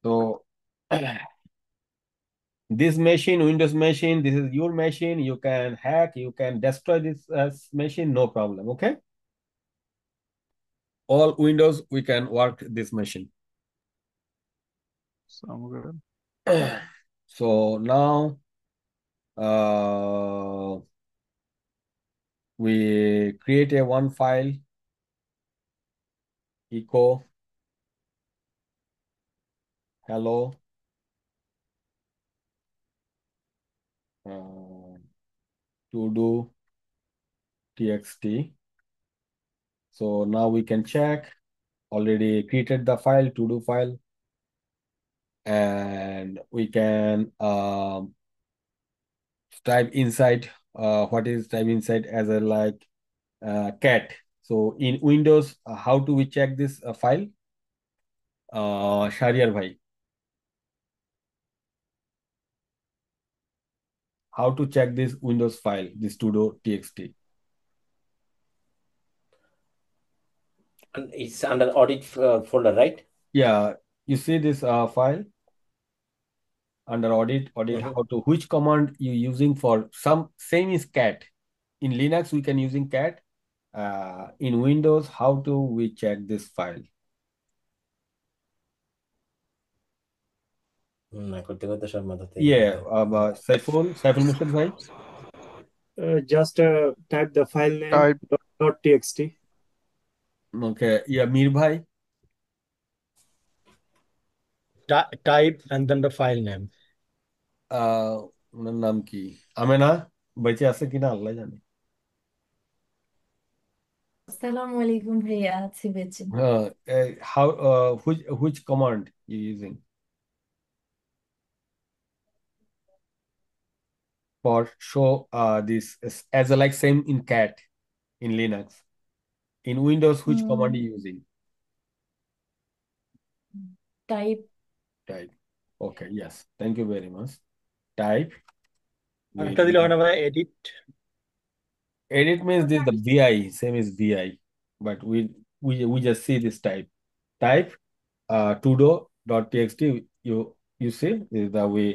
So this machine, Windows machine, this is your machine. You can hack, you can destroy this machine, no problem. Okay. All Windows, we can work this machine. Sound good. So now uh, we create a one file, echo hello to do txt. So now we can check, already created the file, to do file, and we can type inside what is type inside as a like cat. So in Windows, how do we check this file? Shariar bhai, how to check this Windows file, this to-do txt? And it's under audit folder, right? Yeah, you see this file under audit, how to, which command you using for some, same is cat. In Linux, we can using cat. In Windows, how do we check this file? না করতে করতে সব মাথা থেকে Yeah, গেছে। Saiful Murshid bhai. Just type the file name Type .txt. Okay, yeah, Mir bhai. Type and then the file name. ওনার নাম কি, আমেনা, বেঁচে আছে কিনা আল্লাহ জানে। আসসালামু আলাইকুম ভাইয়া, আছি বেঁচে। How which command you using for show this as a like same in cat in Linux? In Windows, which command you using? Type. Type. Okay, yes. Thank you very much. Type. আরেকটা দিলে হয় না ভাই, edit? Edit means this the VI, same as VI, but we just see this type. Type todo.txt. You see this is the way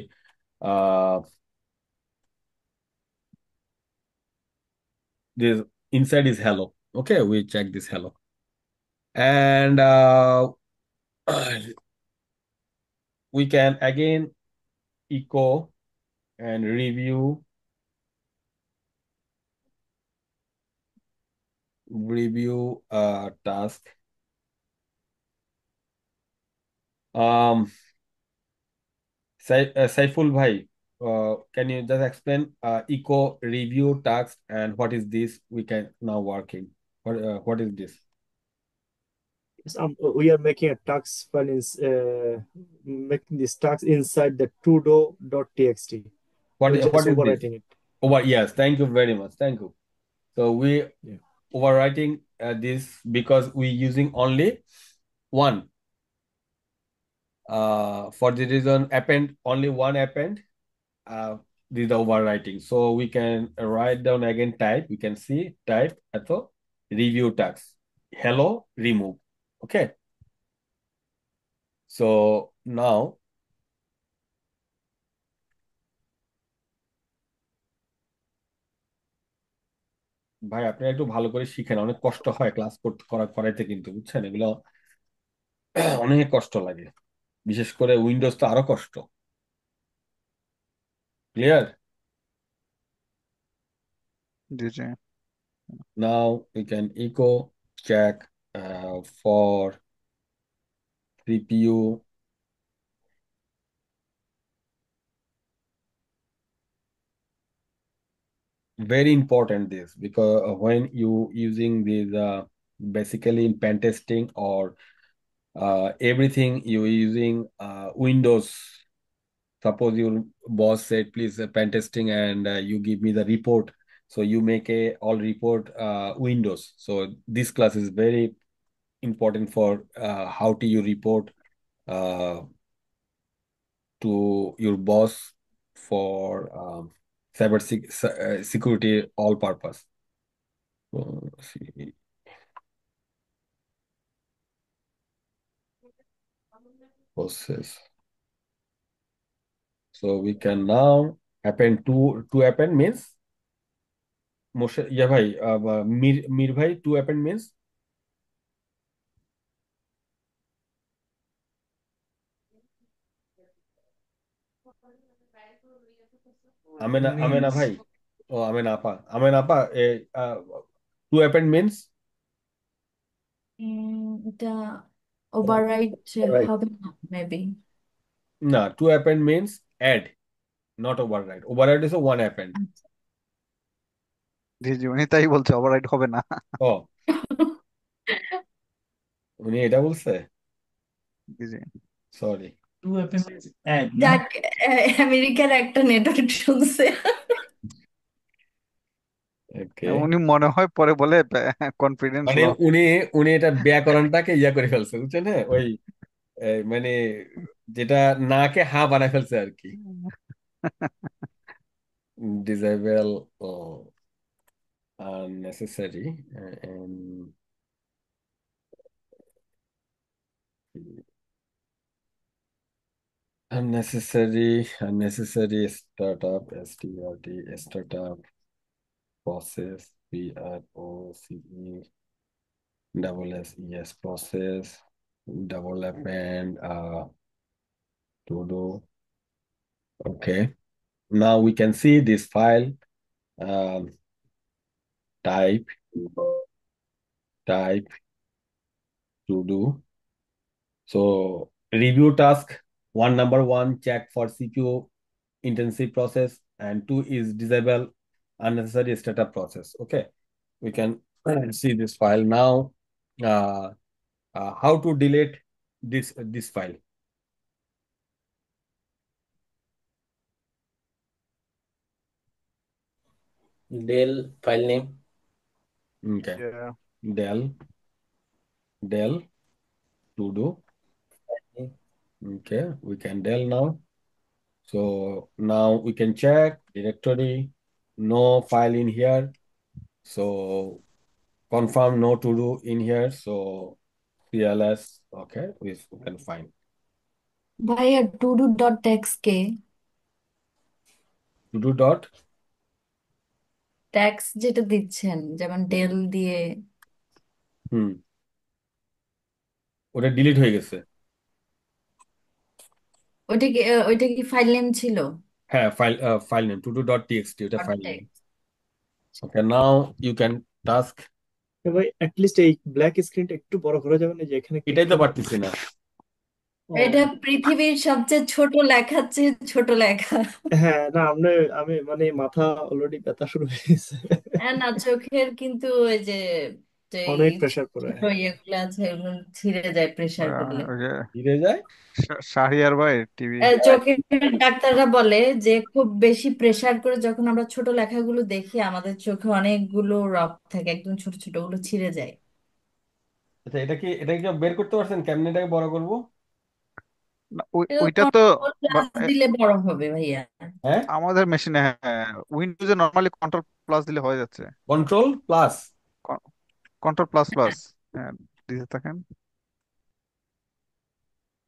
this inside is hello. Okay, we check this hello. And we can again echo and review task. Saiful bhai, can you just explain echo review task and what is this we can now working? What is this? Yes, we are making a tax file making this tax inside the todo.txt. What We're just is this? overwriting it. Yes, thank you very much. Thank you. So we overwriting this because we using only one. For the reason append, only one append. This is the overwriting. So we can write down again type. We can see type at the review tax. Hello, remove. Okay. So now ভাই আপনি একটু ভালো করে শিখেন, অনেক কষ্ট হয় class করাইতে, কিন্তু বুঝছেন এগুলো অনেক কষ্ট লাগে, বিশেষ করে উইন্ডোজ তো আরো কষ্ট। Clear? DJ. Now we can echo check for CPU. Very important this, because when you using this basically in pen testing or everything you using Windows. Suppose your boss said, please pen testing, and you give me the report. So you make a all report Windows. So this class is very important for how do you report uh, to your boss for security all purpose. See. Process. So we can now append to append means yeah bhai, Mir bhai, to append means Amena Means bhai. Oh, Amena apa, to append means এটা overwrite Right. হবে না maybe. না, to append means add, not override. Override is a one append. জি জি, উনি তাই বলছে, override হবে না। Oh, উনি এটা বলছে, জি জি। Sorry. To append means add, না? যাক, আমেরিকার একটা নেটওয়ার্ক শুনছে। ওকে, উনি মনে হয় পরে বলে কনফিডেন্স মানে লো। উনি উনি এটা ব্যাকরণটাকে ইয়া করে ফেলছে, বুঝছেন? হ্যাঁ, ওই মানে যেটা নাকে হা বানায় ফেলছে আর কি। Disable unnecessary and unnecessary startup, STRT, startup process, PROCE process, development, to do. Okay, now we can see this file, um, type to do. So review task one, number one, check for CQ intensive process, and two is disable unnecessary startup process. Okay, we can see this file now. How to delete this file? Del file name. Okay, Yeah. del to do. Okay, we can del now. So now we can check directory, no file in here. So confirm no to do in here. So CLS, okay, we can find. ভাইয়া to do dot tax K? To do dot, tax যেটা দিচ্ছেন যেমন del দিয়ে, হুম, ওটা delete হয়ে গেছে। ওইটা কি ফাইল নেম ছিল? হ্যাঁ, file name to do dot txt, ওটা dot file name. Tax. Okay, now you can task. ভাই অ্যাটলিস্ট এই ব্ল্যাক স্ক্রিনটা একটু বড় করা যাবে না, যে এখানে এটাই তো পারতেছি না। এটা পৃথিবীর সবচেয়ে ছোট লেখার চেয়ে ছোট লেখা। হ্যাঁ না, আমি মানে মাথা অলরেডি ব্যথা শুরু হয়ে গেছে। হ্যাঁ না, চোখের কিন্তু ওই যে যে অনেক প্রেসার পড়ে। ছোট ইয়েগুলো আছে এগুলো ছিঁড়ে যায় প্রেসার করলে। ওই যে ফিরে যায়। শাহরিয়ার ভাই টিভি। চোখের ডাক্তাররা বলে যে খুব বেশি প্রেসার করে যখন আমরা ছোট লেখাগুলো দেখি আমাদের চোখে অনেকগুলো রক থাকে একদম ছোট ছোট, ওগুলো ছিঁড়ে যায়। আচ্ছা, এটা কি বের করতে পারছেন কেমনে এটাকে বড় করব? ওইটা তো কন্ট্রোল প্লাস দিলে বড় হবে ভাইয়া। হ্যাঁ, আমাদের মেশিনে, হ্যাঁ, উইন্ডোজে নর্মালি কন্ট্রোল প্লাস দিলে হয়ে যাচ্ছে। Control plus. Control plus plus, হ্যাঁ, দিতে থাকেন,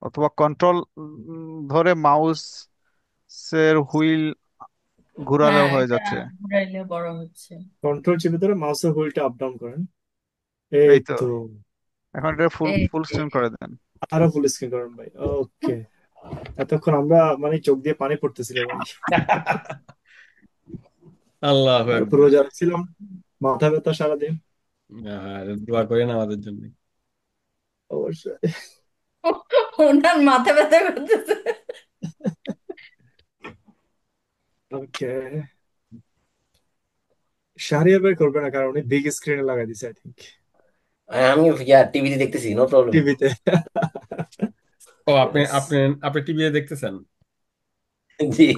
অথবা কন্ট্রোল ধরে মাউস এর হুইল ঘোরালেও হ্যাঁ, হয়ে এটা যাচ্ছে। ঘুরাইলে বড় হচ্ছে। কন্ট্রোল চেপে ধরে মাউসের হুইলটা আপ ডাউন করেন, এই এই তো, তো। এখন এটা ফুল এই ফুল যে, স্ক্রিন করে দেন। আরো ফুল স্ক্রিন করেন ভাই। ওকে, এতক্ষণ আমরা মানে চোখ দিয়ে পানি পড়তেছিল ভাই, আল্লাহ তারপর রোজা রাখছিলাম, মাথা ব্যথা সারাদিন। দোয়া করেন আমাদের জন্য। অবশ্যই। ওনার মাথা ব্যথা করতেছে। ওকে, শাহরিয়ার ভাই করবে না কারণ উনি বিগ স্ক্রিনে লাগাই দিছে আই থিঙ্ক, আমি টিভিতে দেখতেছি, নো প্রবলেম। টিভিতে। ও, আপনি আপনি আপনি টিভিতে দেখতেছেন? জি,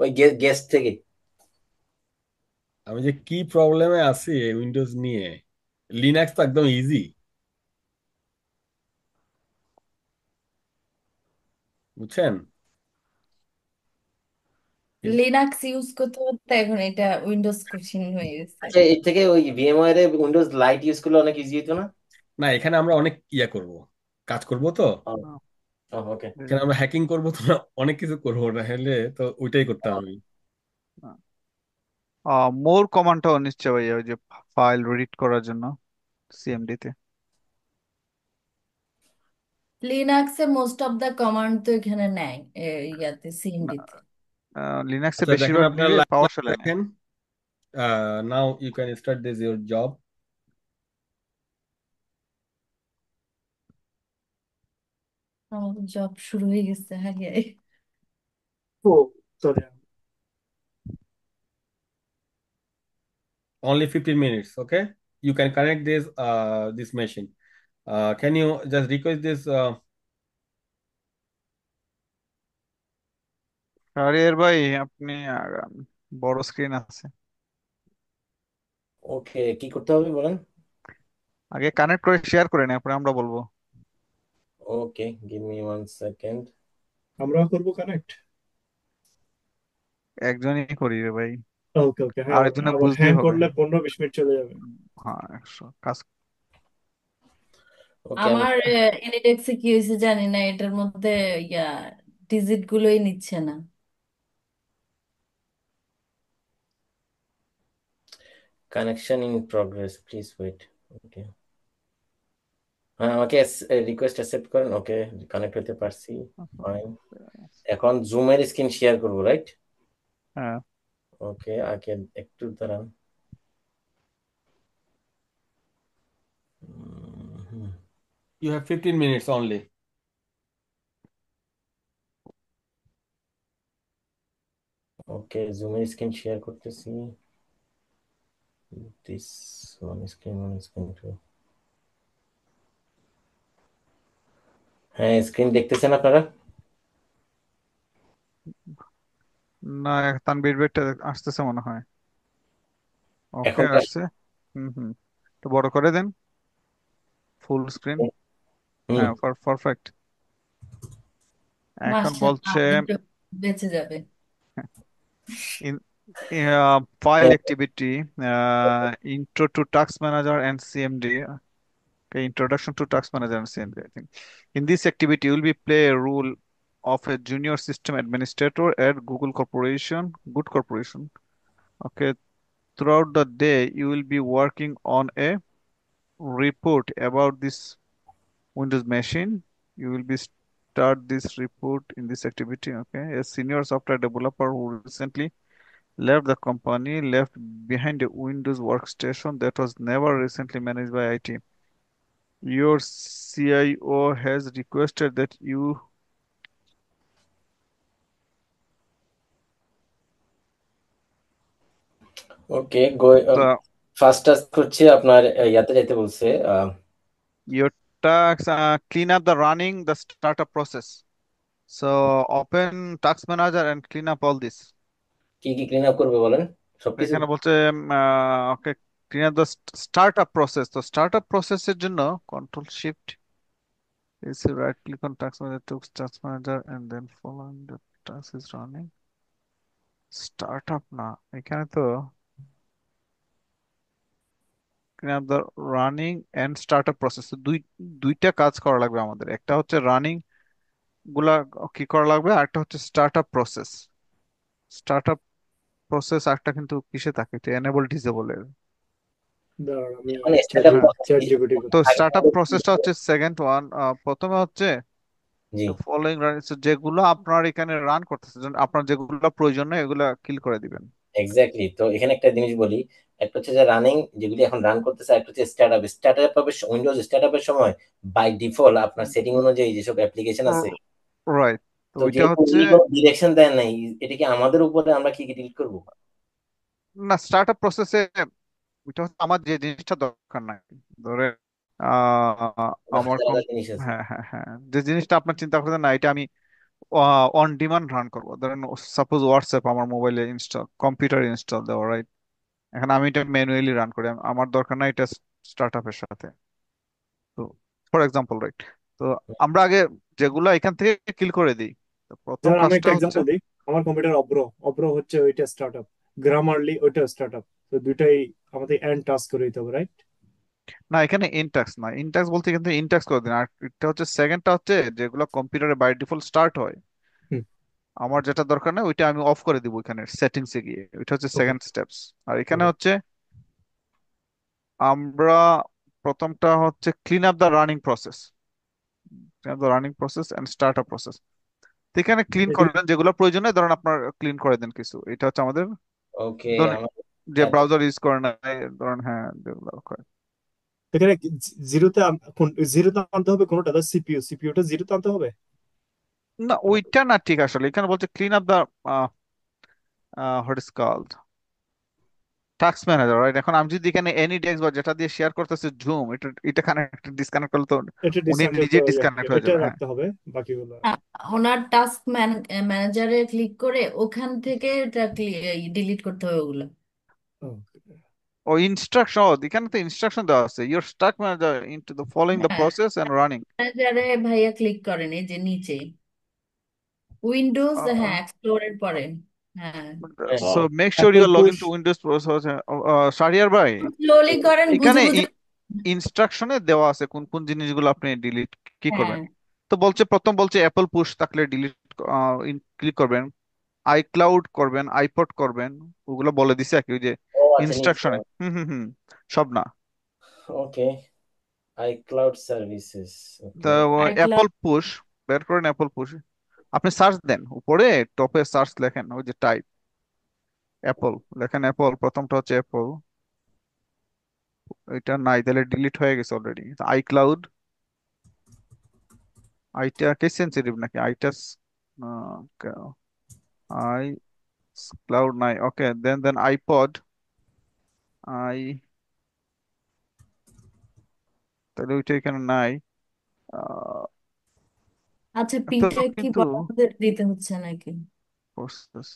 ওই গেস্ট থেকে। আমি যে কি প্রবলেমে আছি উইন্ডোজ নিয়ে। লিনাক্স তো একদম ইজি, বুঝছেন? লিনাক্স ইউজ করতে করতে এখন এটা উইন্ডোজ কঠিন হয়ে গেছে। আচ্ছা, এর থেকে ওই VMware এ উইন্ডোজ লাইট ইউজ করলে অনেক ইজি হতো না? না, এখানে আমরা অনেক ইয়া করব, কাজ করব তো। ওকে। কেন আমরা হ্যাকিং করবো তো না, অনেক কিছু করবো না হলে তো ওইটাই করতাম আমি। মোর কমান্ডটাও নিশ্চয় ভাইয়া, ওই যে ফাইল রিড করার জন্য সিএমডি তে। লিনাক্সে মোস্ট অফ দ্য কমান্ড তো এখানে নেয়, ইয়াতে সিএমডিতে। লিনাক্সে আচ্ছা দেখেন বেশিরভাগ আপনার নিবে লাইভ পাওয়ার শেলে নেয়। দেখেন, now you can start this your job. আমাদের জব শুরু হয়ে গেছে, হ্যাঁ। Oh sorry. Only 15 minutes, okay? You can connect this machine. Can you just request this? Shahriar ভাই, আপনি বড় স্ক্রিন আছে, ওকে, কি করতে হবে বলেন? আগে কানেক্ট করে শেয়ার করে নেন, পরে আমরা বলবো। ওকে, গিভ মি 1 সেকেন্ড। আমরা করবো কানেক্ট। একজনই করি রে ভাই, ওকে ওকে, হ্যাঁ। আরেকজনে আবার বুঝতেই হ্যাং হবে। করলে 15-20 মিনিট চলে যাবে। হ্যাঁ, 100 কাজ। ওকে, আমি আমার এনিডেক্সে কি হয়েছে জানি না, এটার মধ্যে ইয়া ডিজিট গুলোই নিচ্ছে না। Connection in progress, please wait. Okay, হ্যাঁ, আমাকে রিকোয়েস্ট অ্যাকসেপ্ট করেন। ওকে, কানেক্ট হতে পারছি, ফাইন। এখন জুমের স্ক্রিন শেয়ার করবো, রাইট? হ্যাঁ, ওকে, আগে একটু দাঁড়ান। You have 15 minutes only. Okay, জুমের স্ক্রিন শেয়ার করতেছি। This one screen two. হ্যাঁ, স্ক্রিন দেখতেছেন আপনারা? না, তানবীর বেগটা আসতেছে মনে হয়। ওকে, এখন তো আসছে। হুম, তো বড় করে দেন, ফুল স্ক্রিন। হুম। হ্যাঁ, পারফেক্ট। এখন মাশাআল্লাহ, বলছে আমার জব বেঁচে যাবে। in file activity, intro to task manager and CMD. Okay, introduction to task manager and CMD, I think. In this activity, you will be play a role of a junior system administrator at Google Corporation, Good Corporation. Okay, throughout the day, you will be working on a report about this Windows machine. You will be start this report in this activity. Okay, a senior software developer who recently left the company left behind a Windows workstation that was never recently managed by IT. Your CIO has requested that you okay, the first task হচ্ছে আপনার ইয়াতে যাইতে বলছে। your tasks clean up the running the startup process. So open Task Manager and clean up all this. কি কি clean up করবে বলেন, সবকিছু? এখানে বলছে ওকে, clean up the startup process. তো startup process এর জন্য Control Shift is right click on Task Manager to Task Manager and then following the task is running. Startup না, এখানে তো the running and startup process, দুইটা কাজ করা লাগবে আমাদের। একটা হচ্ছে রানিং গুলা কি করা লাগবে, আর একটা হচ্ছে স্টার্টআপ প্রসেস। স্টার্টআপ প্রসেস একটা কিন্তু কিসে থাকে, এটা এনেবল ডিসেবল এর। দাঁড়ান, আমি মানে চ্যাট সেটা চ্যাট জিপিটি তো করতেছি। স্টার্টআপ প্রসেসটা হচ্ছে সেকেন্ড ওয়ান। প্রথমে হচ্ছে জি, ফলোইং যেগুলো আপনার এখানে রান করতেছে, আপনার যেগুলো প্রয়োজন নেই এগুলা কিল করে দিবেন। এক্স্যাক্টলি। তো এখানে একটা জিনিস বলি, একটা হচ্ছে যে রানিং যেগুলি এখন রান করতেছে, একটা হচ্ছে উইন্ডোজ স্টার্টআপের সময় বাই ডিফল্ট আপনার সেটিং অনুযায়ী যেসব অ্যাপ্লিকেশন আছে, রাইট, তো তো ওইটা যেহেতু হচ্ছে উনি কোনো ডিরেকশন দেন নাই, এটা কি আমাদের উপরে, আমরা কি কি ডিলিট করবো? না, স্টার্টআপ প্রসেসে এটা হচ্ছে আমার যে জিনিসটা দরকার নাই, ধরে আমার হাজার কম। হাজার জিনিস আছে। হ্যাঁ, হ্যাঁ, হ্যাঁ, যে জিনিসটা আপনার চিন্তা করতেন না, এটা আমি অন ডিমান্ড রান করবো। ধরেন সাপোজ হোয়াটসঅ্যাপ আমার মোবাইলে ইনস্টল, কম্পিউটার ইনস্টল দেওয়া, রাইট? এখন আমি এটা ম্যানুয়ালি রান করি, আমার দরকার নাই এটা স্টার্ট আপের সাথে। তো ফর এক্সাম্পল, রাইট? তো আমরা আগে যেগুলো এখান থেকে কিল করে দিই, তো প্রথম যেমন আমি কাজটা একটা হচ্ছে এক্সাম্পল দিই। আমার কম্পিউটার অব্র অব্র হচ্ছে ওইটা স্টার্টআপ, গ্রামারলি ওইটা স্টার্টআপ। তো দুইটাই আমাদের এন্ড টাস্ক করে দিতে হবে, রাইট? না, এখানে ইনটাক্স না, ইনটাক্স বলতে কিন্তু ইনটাক্স করে দিন। আর এটা হচ্ছে সেকেন্ডটা হচ্ছে যেগুলো কম্পিউটারে বাই ডিফল্ট স্টার্ট হয়, হুম, আমার যেটা দরকার নেই ওইটা আমি অফ করে দিব এখানে সেটিংসে গিয়ে। ওইটা হচ্ছে ওকে সেকেন্ড স্টেপস। আর এখানে ওকে হচ্ছে আমরা প্রথমটা হচ্ছে clean up the running process, clean up the running process and start up process. তো এখানে ক্লিন এটা করবেন যেগুলো প্রয়োজনে, ধরেন আপনার ক্লিন করে দেন কিছু। এটা হচ্ছে আমাদের ওকে ধরেন আমার যে এত ব্রাউজার ইউজ করে না, ধরেন হ্যাঁ যেগুলো করে। এখানে জিরোতে জিরোতে আনতে হবে কোনোটা, সিপিইউটা জিরোতে আনতে হবে। না ওইটা না, ঠিক আসলে এখানে বলছে clean up the what is called task manager, right? এখন আমি যদি এখানে এনি ডেস্ক বা যেটা দিয়ে শেয়ার করতেছে জুম, এটা এটা কানেক্ট ডিসকানেক্ট করলে তো এটা উনি ডিসকানেক্ট, নিজে ডিসকানেক্ট হয়ে এটা যাবে। হ্যাঁ, রাখতে হবে বাকিগুলো। আ- ওনার টাস্ক ম্যানেজারে ক্লিক করে ওখান থেকে এটা ডিলিট করতে হবে ওগুলো। ওকে ও ইনস্ট্রাকশন, এখানে তো ইনস্ট্রাকশন দেওয়া আছে, your stuck manager into the following the হ্যাঁ, প্রসেস এন্ড রানিং। ম্যানেজারে ভাইয়া ক্লিক করেন এই যে নিচে উইন্ডোজ, হ্যাঁ এক্সপ্লোরের পরে। হ্যাঁ, হ্যাঁ so make sure apple you are log push. In to Windows process. Shahriar ভাই, স্লোলি করেন, বুঝে এখানে বুঝে। ইনস্ট্রাকশনে দেওয়া আছে কোন কোন জিনিসগুলো আপনি ডিলিট কি হ্যাঁ, করবেন। তো বলছে প্রথম বলছে অ্যাপল পুশ থাকলে ডিলিট ক্লিক করবেন, আইক্লাউড করবেন, আইপড করবেন, ওগুলো বলে দিছে আর কি ওই যে ও আচ্ছা নিচে। ইনস্ট্রাকশনে। হুম হুম হুম, সব না। ওকে আইক্লাউড সার্ভিসেস তো ওকে অ্যাপল আইক্লাউড। পুশ বের করেন, অ্যাপল পুশ। আপনি সার্চ দেন উপরে টপে সার্চ লেখেন ওই যে টাইপ অ্যাপল, লেখেন অ্যাপল, প্রথমটা হচ্ছে অ্যাপল। এটা নাই তাহলে ডিলিট হয়ে গেছে অলরেডি। আইক্লাউড, আইটা কে সেন্সিটিভ নাকি আইটা? আই ক্লাউড নাই, ওকে দেন দেন আইপড, আই, তাহলে ওইটা এখানে নাই। আহ, আচ্ছা, তো পিঠে কি কিন্তু বড়দের দিতে হচ্ছে নাকি? process.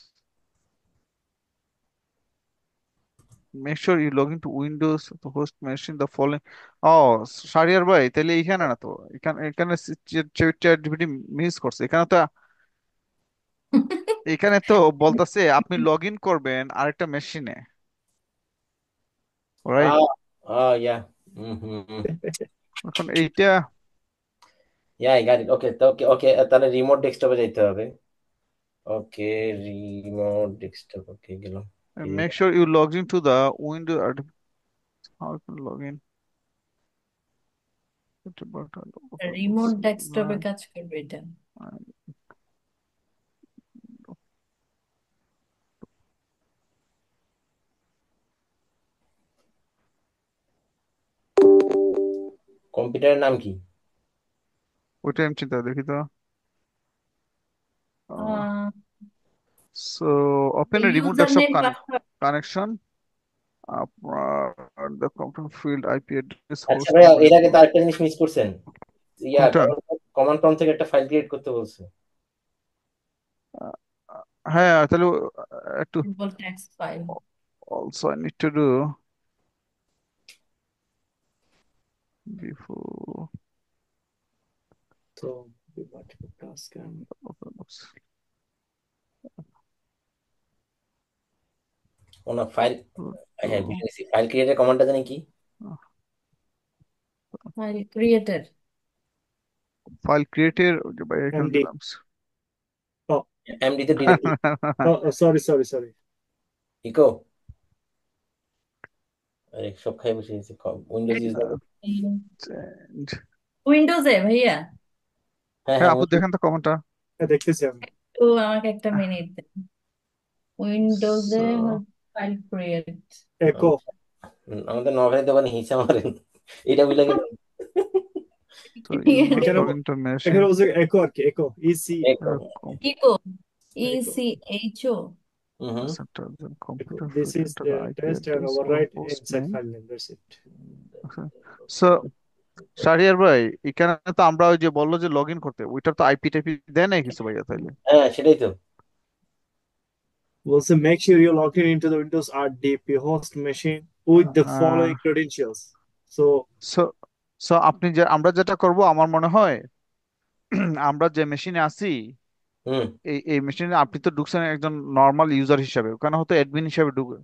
Make sure you log into Windows the host machine the following. ও শারিয়ার ভাই, তাহলে এখানে না তো, এখানে এখানে চ্যাট জিপিটি মিস করছে। এখানে তো, এখানে তো বলতেছে আপনি লগ ইন করবেন আরেকটা মেশিনে, রাইট? আহ ইয়া হুম হুম হুম এখন এইটা ইয়া আই গট ইট ওকে তো ওকে ওকে তাহলে রিমোট ডেস্কটপে যাইতে হবে ওকে রিমোট ডেস্কটপ ওকে গেলাম make sure you log into the Windows. How you can log in? Remote ডেস্কটপে কাজ করবে এটা? কম্পিউটারের নাম কি ওইটা আমি চিন্তা দেখি তো। আহ, So open a remote user desktop name password. connection. The content field IP address আচ্ছা host ভাইয়া number এর আগে তো input. আরেকটা জিনিস মিস করছেন ইয়া কোনটা? কমান্ড প্রম্পট থেকে একটা ফাইল ক্রিয়েট করতে বলছে আহ, হ্যাঁ তাহলে একটু simple text file. also I need to do before তো multiple task and open box. ওনা ফাইল হ্যাঁ So, বুঝেছি ফাইল ক্রিয়েটের কমান্ডটা জানি কি ফাইল ক্রিয়েটর। file creator ওই যে বাইরে এখানে MD. দিলাম। Oh, এমডি তে ডিরেক্টলি sorry. ইকো আরে সব খাই বসে গেছি উইন্ডোজ ইউজ না Change. উইন্ডোজে ভাইয়া? হ্যাঁ হ্যাঁ হ্যাঁ আপু দেখেন তো কমেন্টটা। হ্যাঁ দেখতেছি আমি। তো আমাকে একটা মিনিট দেন। উইন্ডোজে So, ফাইল ক্রিয়েট। Echo. আমাদের নোয়াখালীর দোকানে হিসা মারেন এটা বুঝলে গেল so you must এখানে log into এখানে machine. বলছে echo আর কি, echo EC Com- eco, echo. ইসিএইচও। Hmm Center the Echo. computer This field is enter the the IP test and address or overwrite host inside name. file name. That's it. Okay. So Shahriar ভাই, এখানে তো আমরা ওই যে বললো যে log in করতে, ওইটার তো আইপি টাইপি দেয় নাই কিছু ভাইয়া তাইলে। হ্যাঁ সেটাই তো Also make sure you log in into the Windows RDP host machine with the uh following credentials. So so so আপনি যে, আমরা যেটা করব আমার মনে হয় আমরা যে মেশিনে আছি, হুম এই এই মেশিনে আপনি তো ঢুকছেন একজন নর্মাল ইউজার হিসাবে, ওখানে হয়তো অ্যাডমিন হিসাবে ঢুকে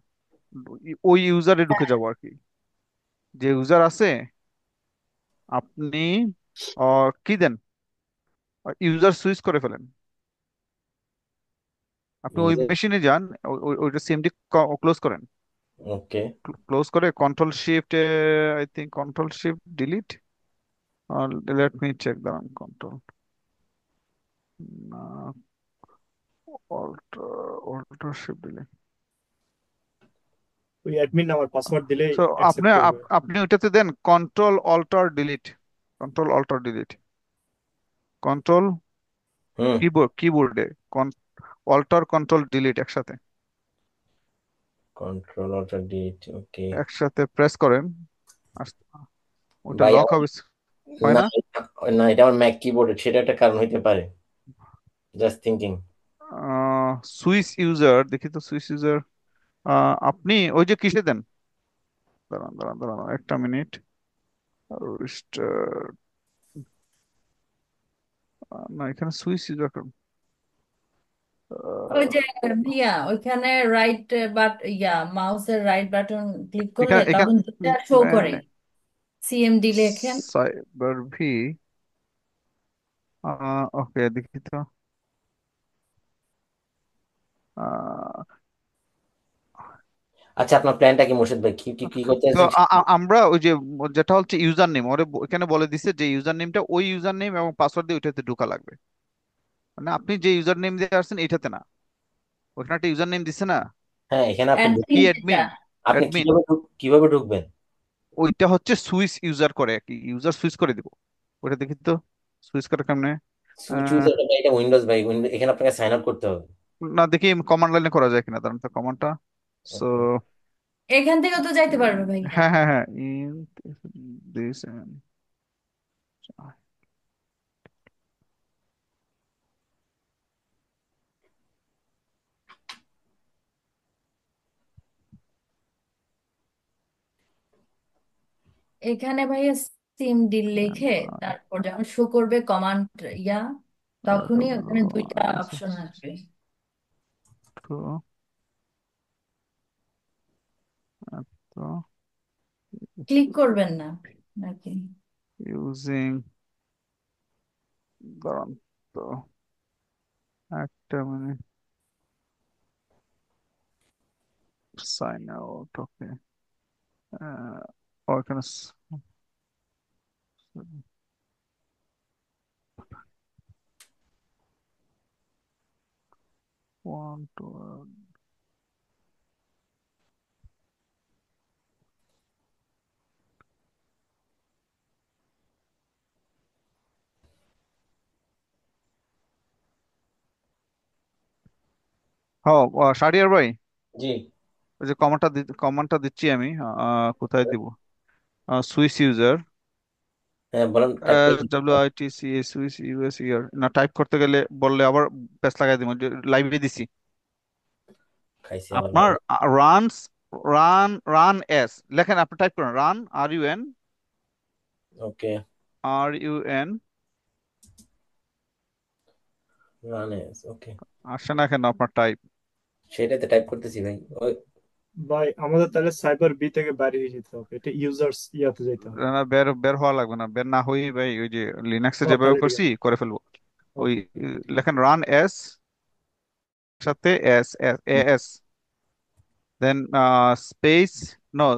ওই ইউজারে ঢুকে যাবো আর কি। যে ইউজার আছে আপনি কি দেন, ইউজার সুইচ করে ফেলেন। আপনি ওই ইউজার। মেশিনে যান, ওইটা সিএমডি ক্লোজ করেন। ওকে। ক্লোজ করে control shift, I think control shift delete, let me check, দাঁড়ান, কন্ট্রোল না, অল্টার শিফট ডিলিট। ওই অ্যাডমিন নাম্বার পাসওয়ার্ড দিলেই সো আপনি অ্যাকসেপ্ট করবে। আপনি ওইটাতে দেন control alter delete, control alter delete, control hmm. কিবোর্ডে অল্টার কন্ট্রোল ডিলিট একসাথে কন্ট্রোল অল্টার ডিলিট। ওকে একসাথে প্রেস করেন। আস- ওটা ভাই। লক হবে, হয় না না? না, এটা আমার ম্যাক কিবোর্ডে, সেটা একটা কারণ হইতে পারে। Just thinking. সুইচ ইউজার, দেখি তো সুইচ ইউজার আপনি ওই যে কিসে দেন, দাঁড়ান দাঁড়ান দাঁড়ান একটা মিনিট, রিস্টার্ট, না এখানে সুইচ ইউজার, ওই যে ওইখানে রাইট বাট মাউসের রাইট বাটন ক্লিক করলে এখানে এখানে তখন দুটা শো করে সিএমডি লেখেন। সাইবার ভি, ওকে দেখি তো, আহ, আচ্ছা, আপনার প্ল্যানটা কি মোর্শেদ ভাই? কি কি কি করতে তো আছেন? আমরা ওই যে যেটা হচ্ছে ইউজার নেম, ওরে এখানে বলে দিছে যে ইউজার নেমটা ওই ইউজার নেম এবং পাসওয়ার্ড দিয়ে ওইটাতে ঢোকা লাগবে। মানে আপনি যে ইউজার নেম দিয়ে আসছেন এইটাতে না, ওখানে একটা ইউজার নেম দিছে না, হ্যাঁ, এখানে আপনি কি অ্যাডমিন যেটা, অ্যাডমিন, আপনি অ্যাডমিন, কিভাবে ঢুকবেন? ওইটা হচ্ছে সুইচ ইউজার করে, কি ইউজার সুইচ করে দিব, ওইটা দেখি তো, সুইচ করে কেমনে, সুইচ আহ, ইউজার ভাই, এটা উইন্ডোজ ভাই, এখানে আপনাকে সাইন আপ করতে হবে। না দেখি কমান্ড লাইনে করা যায় কিনা, দাঁড়ান তো কমান্ডটা, সো ওকে। এখান থেকেও তো যাইতে পারবে ভাইয়া। হ্যাঁ হ্যাঁ হ্যাঁ, ইন দিস, এখানে ভাইয়া সিএমডি লিখে তারপর যখন শো করবে কমান্ড ইয়া তখনই ওখানে দুইটা অপশন আসবে। ক্লিক করবেন না নাকি? ইউজিং, দাঁড়ান তো একটা মিনিট, সাইন আউট, ওকে, ওখানে ওয়ান টু, শাহরিয়ার ভাই, জি। ওই যে কমান্ডটা দিচ্ছি আমি, কোথায় দিব, সুইচ ইউজার, হ্যাঁ, বলেন, টাইপ করে দিন। WITC সুইচ ইউএস ইয়ার, না টাইপ করতে গেলে বললে আবার প্যাচ লাগাই দিব, লাইভে দিছি খাইছি আবার আপনার, ভাই। রানস, রান এস লেখেন, আপনি টাইপ করেন রান, ওকে। RUN, রানেস। ওকে, আসে না কেন আপনার টাইপ, সেটাতে টাইপ করতেছি ভাই। ওই ভাই আমাদের তাহলে সাইবার বি থেকে বাইরে হয়ে যেতে হবে, এটা ইউজার্স ইয়াতে যেতে হবে। না বের বের হওয়া লাগবে না, বের না হই ভাই, ওই যে লিনাক্সে ও যেভাবে তাহলে ঠিক করছি আছে। করে ফেলবো। ওই ওকে। লেখেন রান এস, সাথে এস এস এস, দেন স্পেস, নো,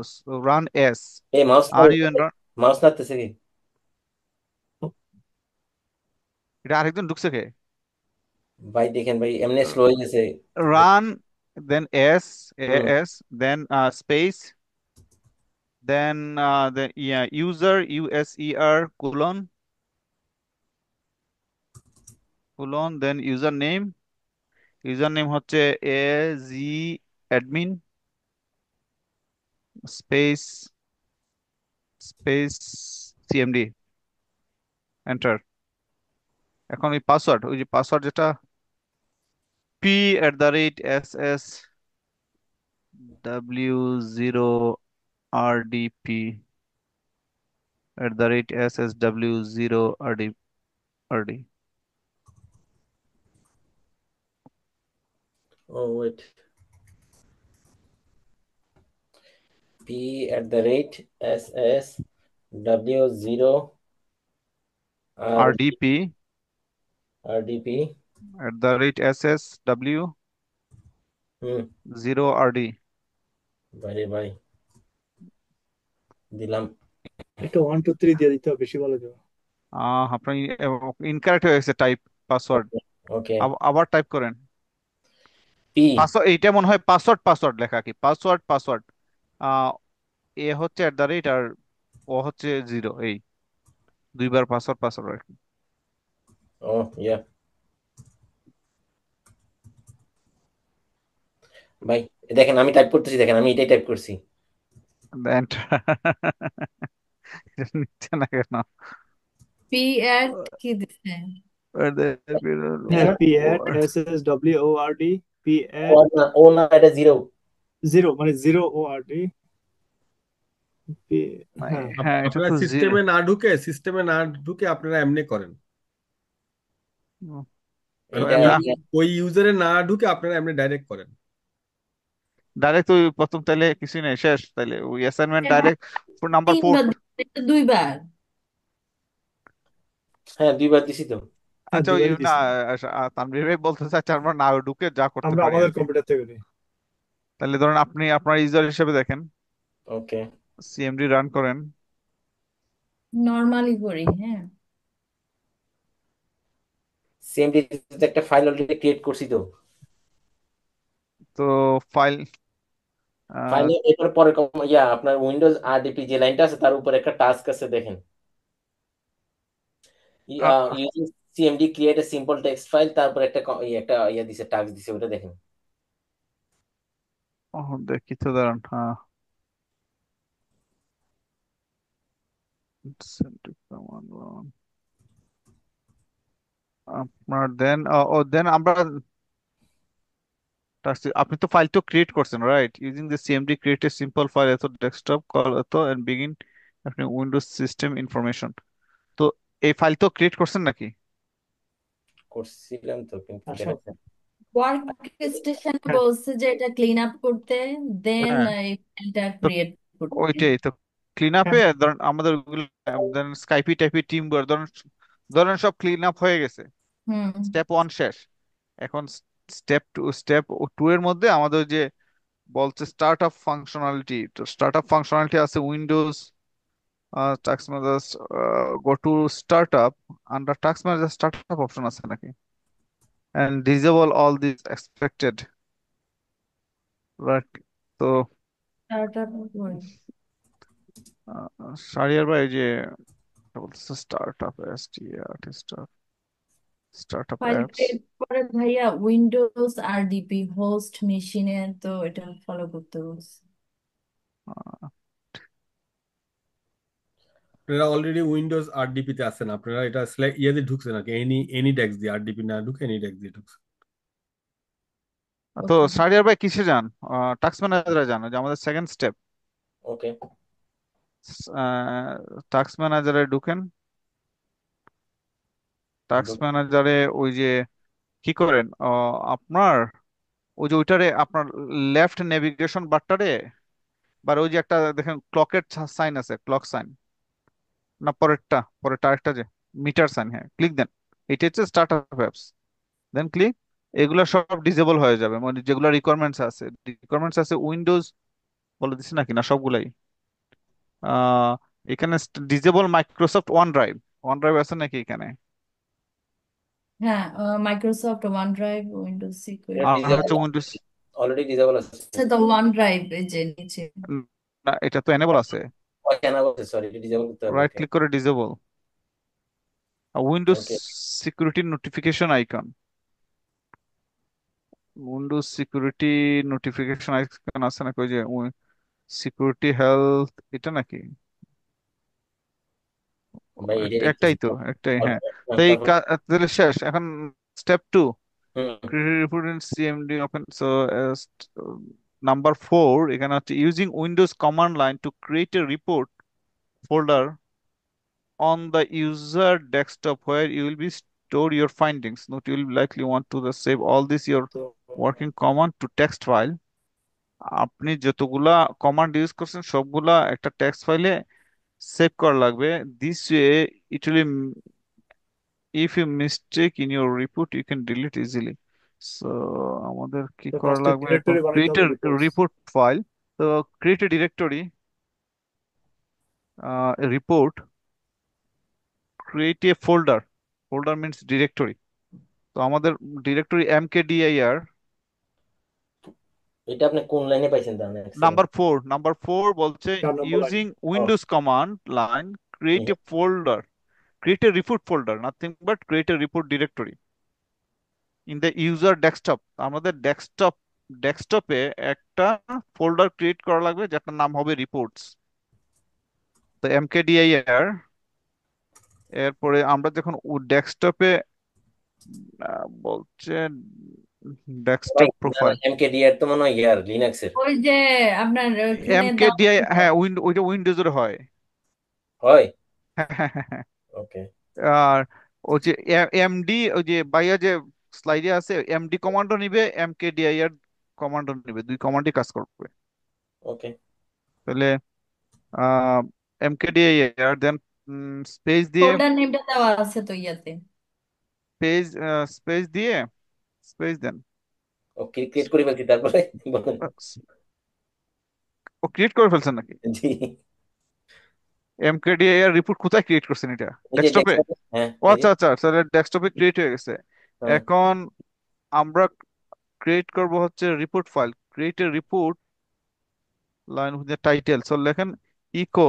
রান এস, এই মাউস RUN, মাউস নাড়তেছে কি? এটা আরেকজন ঢুকছে কে, ভাই দেখেন ভাই, এমনি স্লো হয়ে গেছে। রান, দেন এস, হুম। এস, দেন space, then user, USER colon, then user name হচ্ছে AZ admin space space CMD, enter. এখন ওই পাসওয়ার্ড, ওই যে পাসওয়ার্ড যেটা P@SSW0RDP, @SSW0RD, oh wait, p@ssw0 RDP rdp @SSW hmm 0RD। বাইরে ভাই দিলাম। এটা 1 2 3 দিয়ে দিতে হবে, বেশি ভালো যাবে। আপনার ইনকারেক্ট হয়ে গেছে টাইপ পাসওয়ার্ড। ওকে ওকে আবার টাইপ করেন পি পাসওয়ার্ড। এইটা মনে হয় পাসওয়ার্ড পাসওয়ার্ড লেখা, কি পাসওয়ার্ড পাসওয়ার্ড। এ হচ্ছে আর ও হচ্ছে 0, এই দুইবার পাসওয়ার্ড পাসওয়ার্ড আর কি। ও ইয়া ভাই দেখেন আমি টাইপ করতেছি, দেখেন আমি এটাই টাইপ করছি। দেন নিচ্ছে না কেন? পি অ্যাট কি দিছে? হ্যাঁ, হ্যাঁ P at SSWORD, P O at না ও না, এটা জিরো। 0 মানে 0ORD, হ্যাঁ। হ্যাঁ, এটা আপনারা তো সিস্টেমে না ঢুকে আপনারা এমনি করেন, এটা মানে ওই ইউজারে না ঢুকে আপনারা এমনি ডাইরেক্ট করেন। ডাইরেক্ট ওই প্রথম, তাইলে কিছুই নাই, শেষ তাইলে ওই অ্যাসাইনমেন্ট হ্যাঁ, ডাইরেক্ট নাম্বার 4। তিনবার দিছে, এটা দুইবার। হ্যাঁ 2 বার দিছি তো। হ্যাঁ, আচ্ছা ওই দুইবারই না, দিছি। তানভীর ভাই বলতে চাচ্ছে আমরা না ঢুকে যা করতে আমরা পারি আর আমাদের কি। কম্পিউটার থেকে দিই। তাহলে ধরেন আপনি আপনার ইউজার হিসেবে দেখেন, ওকে সিএমডি রান করেন। নর্মালি করি, হ্যাঁ। সিএমডি একটা ফাইল অলরেডি ক্রিয়েট করছি তো। তো ফাইল ফাইলে এরপর পরে আপনার উইন্ডোজ আরডিপি যে লাইনটা আছে তার উপর একটা টাস্ক আছে দেখেন, using CMD create a simple text file, তারপর একটা দিছে টাস্ক দিছে, ওটা দেখেন। দেখি তো, দাঁড়ান। হ্যাঁ, Centric command run। আপনার দেন দেন আমরা আপনি তো ফাইল তো ক্রিয়েট করছেন, right? Using the CMD create a simple file, এত ডেস্কটপ কল এত এন্ড বিগিন আপনি উইন্ডোজ সিস্টেম ইনফরমেশন। তো এই ফাইল তো ক্রিয়েট করছেন নাকি? করছিলাম তো কিন্তু আশা দেখা যায়। ওয়ার্ক স্টেশন হ্যাঁ, বলছে যে এটা ক্লিন আপ করতে, দেন হ্যাঁ, এই ফাইলটা তো ক্রিয়েট করতে। ওইটাই তো ক্লিন আপে হ্যাঁ, ধরেন আমাদের ওগুলো, ধরেন স্কাইপি টাইপি টিম ধরেন ধরেন সব ক্লিন আপ হয়ে গেছে, হুম। স্টেপ 1 শেষ। এখন স্টেপ 2 এর মধ্যে আমাদের যে বলছে স্টার্ট আপ ফাংশনালিটি, তো স্টার্ট আপ ফাংশনালিটি আছে Windows task manager, go to start up, under task manager start up option আছে নাকি, and disable all this expected, right? তো স্টার্টআপ করি। শারিয়ার ভাই যে বলতেছে start up start up file apps. Create করে ভাইয়া উইন্ডোজ আর ডিপি হোস্ট মেশিনে, তো এটা ফলো করতে বলছে। আপনারা অলরেডি উইন্ডোজ আরডিপি তে আছেন, আপনারা এটা ইয়েতে ঢুকছেন নাকি, এনি এনি ডেস্ক দিয়ে, আরডিপি না ঢুকে এনি ডেস্ক দিয়ে ঢুকছেন। তো ওকে। শারিয়ার ভাই কিসে যান? টাস্ক ম্যানেজারে যান, ওই যে আমাদের সেকেন্ড স্টেপ। ওকে টাস্ক ম্যানেজারে ঢুকেন। টাস্ক ম্যানেজারে ওই যে কি করেন, আপনার ওই যে ওইটারে আপনার লেফট নেভিগেশন বারটারে, বা ওই যে একটা দেখেন ক্লকের সাইন আছে, ক্লক সাইন, না পরেরটা, পরেরটা আরেকটা যে মিটার সাইন, হ্যাঁ ক্লিক দেন। এটা হচ্ছে স্টার্ট আপ অ্যাপস। দেন ক্লিক, এগুলো সব ডিসেবল হয়ে যাবে, মানে যেগুলো রিকোয়ারমেন্টস আছে উইন্ডোজ বলে দিচ্ছি নাকি, না সবগুলাই। আহ এখানে disable Microsoft one drive, one drive আছে নাকি এখানে? হ্যাঁ, মাইক্রোসফট ওয়ান ড্রাইভ, উইন্ডোজ এটা সিকিউরিটি আর হেলথ হচ্ছে ডিসেবল উইন্ডোজ, অলরেডি ডিসেবল আছে। আছে, তো ওয়ান ড্রাইভ এই যে নিচে। না এটা তো এনেবল আছে। কেন বলছে, সরি এটা ডিসেবল করতে হবে। রাইট ওকে ক্লিক করে disable windows okay security notification icon, windows security notification icon আছে নাকি, ওই যে সিকিউরিটি হেলথ, এটা নাকি? ভাই এটাই দেখতেছি। একটাই তো, একটাই, হ্যাঁ। তো এই তারপর তাহলে শেষ। এখন step 2, hmm create report in CMD open, so number 4 এখানে হচ্ছে using Windows command line to create a report folder on the user desktop where you will be store your findings. Note you will likely want to save all this your তো working command to text file. আপনি যতগুলা command use করছেন সবগুলা একটা text ফাইলে save করা লাগবে। This way it will, if you mistake in your report you can delete easily. So আমাদের কি তো করা ফার্স্টে লাগবে এখন? ডিরেক্টরি বানাইতে ক্রিয়েট হবে রিপোর্টস। Report file. তো create a directory, report, create a folder. Folder means directory. তো আমাদের ডিরেক্টরি mkdir এটা আপনি কোন লাইনে পাইছেন তাহলে এক সেকেন্ড। নাম্বার 4 বলছে 4 number line. Using oh, windows command line create a folder, create a report folder, nothing but create a report directory in the user desktop। আমাদের ডেস্কটপে একটা ফোল্ডার ক্রিয়েট করা লাগবে যেটার নাম হবে রিপোর্টস। তো mkdir, এরপরে আমরা যখন ডেস্কটপে বলছে ভাই ডেস্কটপ না না, প্রোফাইল, এমকেডিআর তো মনে হয় ইয়ার লিনাক্সের ওই যে আপনার ওখানে দেওয়া mkdir, ছিল। হ্যাঁ ওইটা উইন্ডোজের হয়। হয়। হ্যাঁ হ্যাঁ হ্যাঁ হ্যাঁ। ওকে আর ওই যে এমডি, ওই যে বাইরে যে স্লাইডে আছে, এমডি কমান্ডও নিবে, mkdir কমান্ডও নিবে, দুই কমান্ডই কাজ করবে। ওকে তাহলে mkdir দেন স্পেস দিয়ে, ফোল্ডার নেমটা দেওয়া আছে তো ইয়াতে। পেজ স্পেস দিয়ে, স্পেস দেন। ও ক্রিয়েট করে ফেলছি তারপরে বলেন। আহ, ও ক্রিয়েট করে ফেলছেন নাকি? জি mkdir রিপোর্ট কোথায় ক্রিয়েট করছেন এটা? এই যে ডেস্কটপে? ডেস্কটপে, হ্যাঁ ও এই যে আচ্ছা আচ্ছা, তাহলে ডেস্কটপে ক্রিয়েট হয়ে গেছে। হ্যাঁ। এখন আমরা ক্রিয়েট করব হচ্ছে report file, create a report line with the title. So লেখেন ইকো,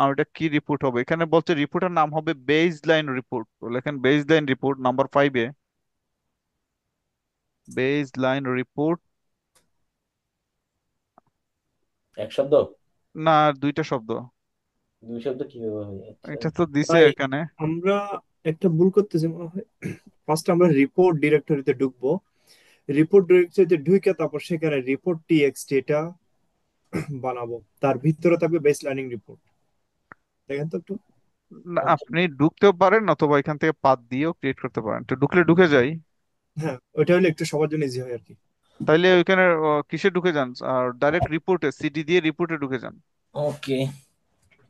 আর এটা কি রিপোর্ট হবে? এখানে বলছে রিপোর্টের নাম হবে বেজ লাইন রিপোর্ট। তো লেখেন বেজ লাইন রিপোর্ট নাম্বার 5-এ, বেজ লাইন রিপোর্ট। এক শব্দ, না, দুইটা শব্দ। দুই শব্দ কিভাবে হয়? আচ্ছা এটা তো দিছে ভাই এখানে। আমরা একটা ভুল করতেছি মনে হয়। ফার্স্ট আমরা রিপোর্ট ডিরেক্টরিতে ঢুকবো, রিপোর্ট ডিরেক্টরিতে ঢুকে তারপর সেখানে রিপোর্ট টিএক্সটি এটা বানাবো, তার ভিতরে থাকবে বেস লার্নিং রিপোর্ট। দেখেন তো একটু। না, আচ্ছা আপনি ঢুকতেও পারেন অথবা এখান থেকে পাথ দিয়েও ক্রিয়েট করতে পারেন। তো ঢুকে যাই। হ্যাঁ, ওইটা হলে একটু সবার জন্য ইজি হয় আর কি। তাইলে ওইখানে কিসে ঢুকে যান? আর ডাইরেক্ট রিপোর্টে, সিডি দিয়ে রিপোর্টে ঢুকে যান। ওকে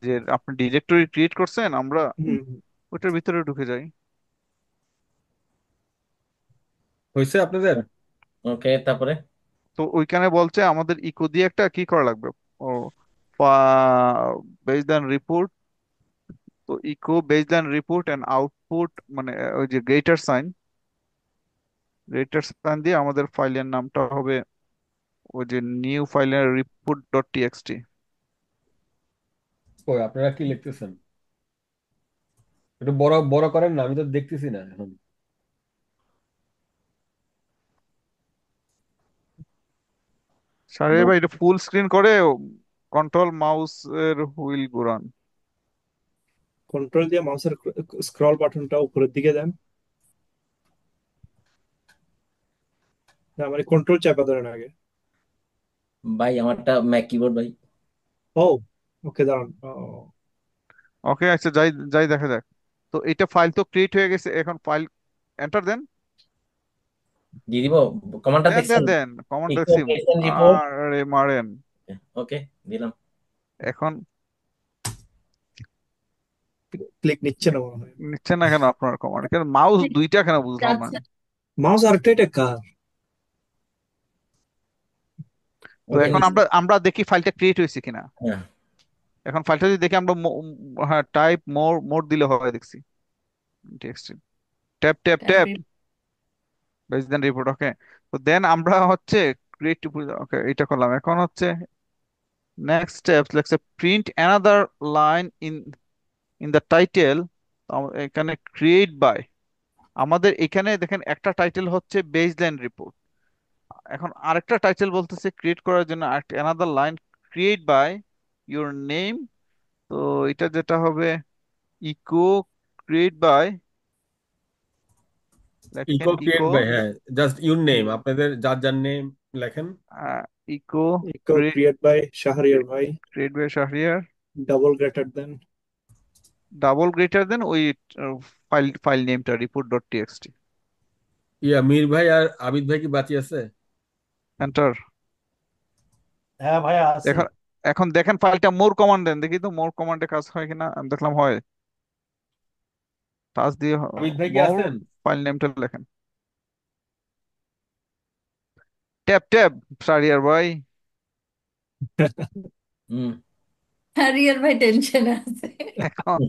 যে আপনি ডিরেক্টরি ক্রিয়েট করছেন, আমরা হুম হুম। ওইটার ভিতরে ঢুকে যাই। হয়েছে আপনাদের? ওকে তারপরে তো ওইখানে বলছে আমাদের ইকো দিয়ে একটা কি করা লাগবে, ও বেসড রিপোর্ট। তো echo based report and output, মানে ওই যে গ্রেটার সাইন দিয়ে আমাদের ফাইলের নামটা হবে ওই যে নিউ ফাইলের রিপোর্ট ডট টিএক্সটি। কই আপনারা কি লিখতেছেন? একটু বড় বড় করেন না, আমি তো দেখতেছি না এখন। সারে ভাই, এটা ফুল স্ক্রিন করে কন্ট্রোল মাউস এর হুইল ঘুরান। কন্ট্রোল দিয়ে মাউসের স্ক্রল বাটনটা উপরের দিকে দেন। না মানে কন্ট্রোল চাপা ধরেন আগে। ভাই আমারটা ম্যাক কিবোর্ড ভাই। ও, ওকে দাঁড়ান। ও, ওকে আচ্ছা, যাই যাই দেখা যাক। তো এটা ফাইল তো ক্রিয়েট হয়ে গেছে, এখন ফাইল এন্টার দেন। দিয়ে দিব, কমান্ডটা দেন দেন দেখছেন? দেন কমান্ড ইকো দেখছি। Paste report. আরে মারেন। ওকে দিলাম। এখন ক্লিক নিচ্ছে না মনে হয়। নিচ্ছে না কেন আপনার কমান্ড? কেন মাউস দুইটা কেন বুঝলাম না। আচ্ছা, মাউস আরেকটা, এটা কার? তো ওকে এখন নিচে, আমরা আমরা দেখি ফাইলটা ক্রিয়েট হয়েছে কিনা। হ্যাঁ এখন ফাইলটা যদি দেখি আমরা হ্যাঁ টাইপ মোর মোর দিলে হয় দেখছি। টেক্সট ট্যাপ ট্যাপ ট্যাপ, বেশ দেন রিপোর্ট। ওকে, তো দেন আমরা হচ্ছে ক্রিয়েট, ওকে এটা করলাম। এখন হচ্ছে next step let's print another line in the title. এখানে ক্রিয়েট বাই, আমাদের এখানে দেখেন একটা টাইটেল হচ্ছে বেসলাইন রিপোর্ট, এখন আরেকটা টাইটেল বলতেছে ক্রিয়েট করার জন্য another line create by your name. তো এটা যেটা হবে ইকো ক্রিয়েট বাই, লেখেন ইকো ক্রিয়েট ইকো বাই, হ্যাঁ, জাস্ট ইউর নেম, আপনাদের যার যার নেম লেখেন। Echo echo create by Shahriar ভাই, create by Shahriar, double greater দেন। ডাবল গ্রেটার দেন ওই ফাইল নেমটা রিপোর্ট ডট টিএক্সটি। মীর ভাই আর আবিদ ভাই কি বাকি আছে? এন্টার। হ্যাঁ ভাইয়া আছে। এখন এখন দেখেন ফাইলটা মোর কমান্ড দেন, দেখি তো মোর কমান্ডে কাজ হয় কিনা। আমি দেখলাম হয়। টাচ দিয়ে আবিদ ভাই কি মোর আছেন? ফাইল নেমটা লেখেন। ট্যাব ট্যাব সারিয়ার ভাই। হুম। রিয়ার ভাই টেনশনে আছে। এখন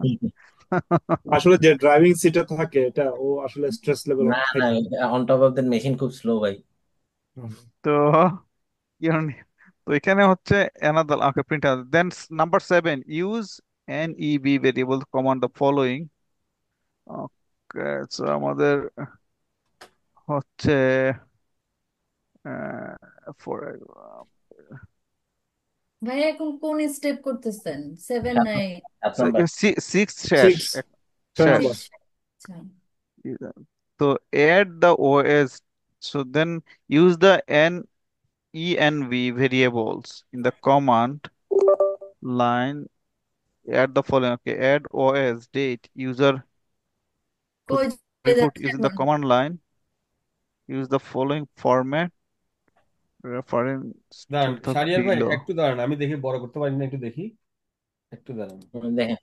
আসলে যে ড্রাইভিং সিটে থাকে এটা ও আসলে স্ট্রেস লেভেল না হাই না, থাকে। On top of that machine খুব স্লো ভাই। তো কি জানি, তো এখানে হচ্ছে another, okay, printer, then number 7, use neb variable command the following. Okay, so আমাদের হচ্ছে for ভাই এখন কোন স্টেপ করতেছেন, 7 সাত নাই? 7 নাম্বার। 6 শেষ 6 শেষ। নাম্বার। আচ্ছা, তো add the os, so then use the env variables in the command line. Add the following. Okay, add os date user to কই চলে report যাচ্ছে using the এখন? command line. Use the following format reference to দাঁড়ান the Shahriar ভাই, below. একটু দাঁড়ান, আমি দেখি বড় করতে পারি না, একটু দেখি, একটু দাঁড়ান। দেখেন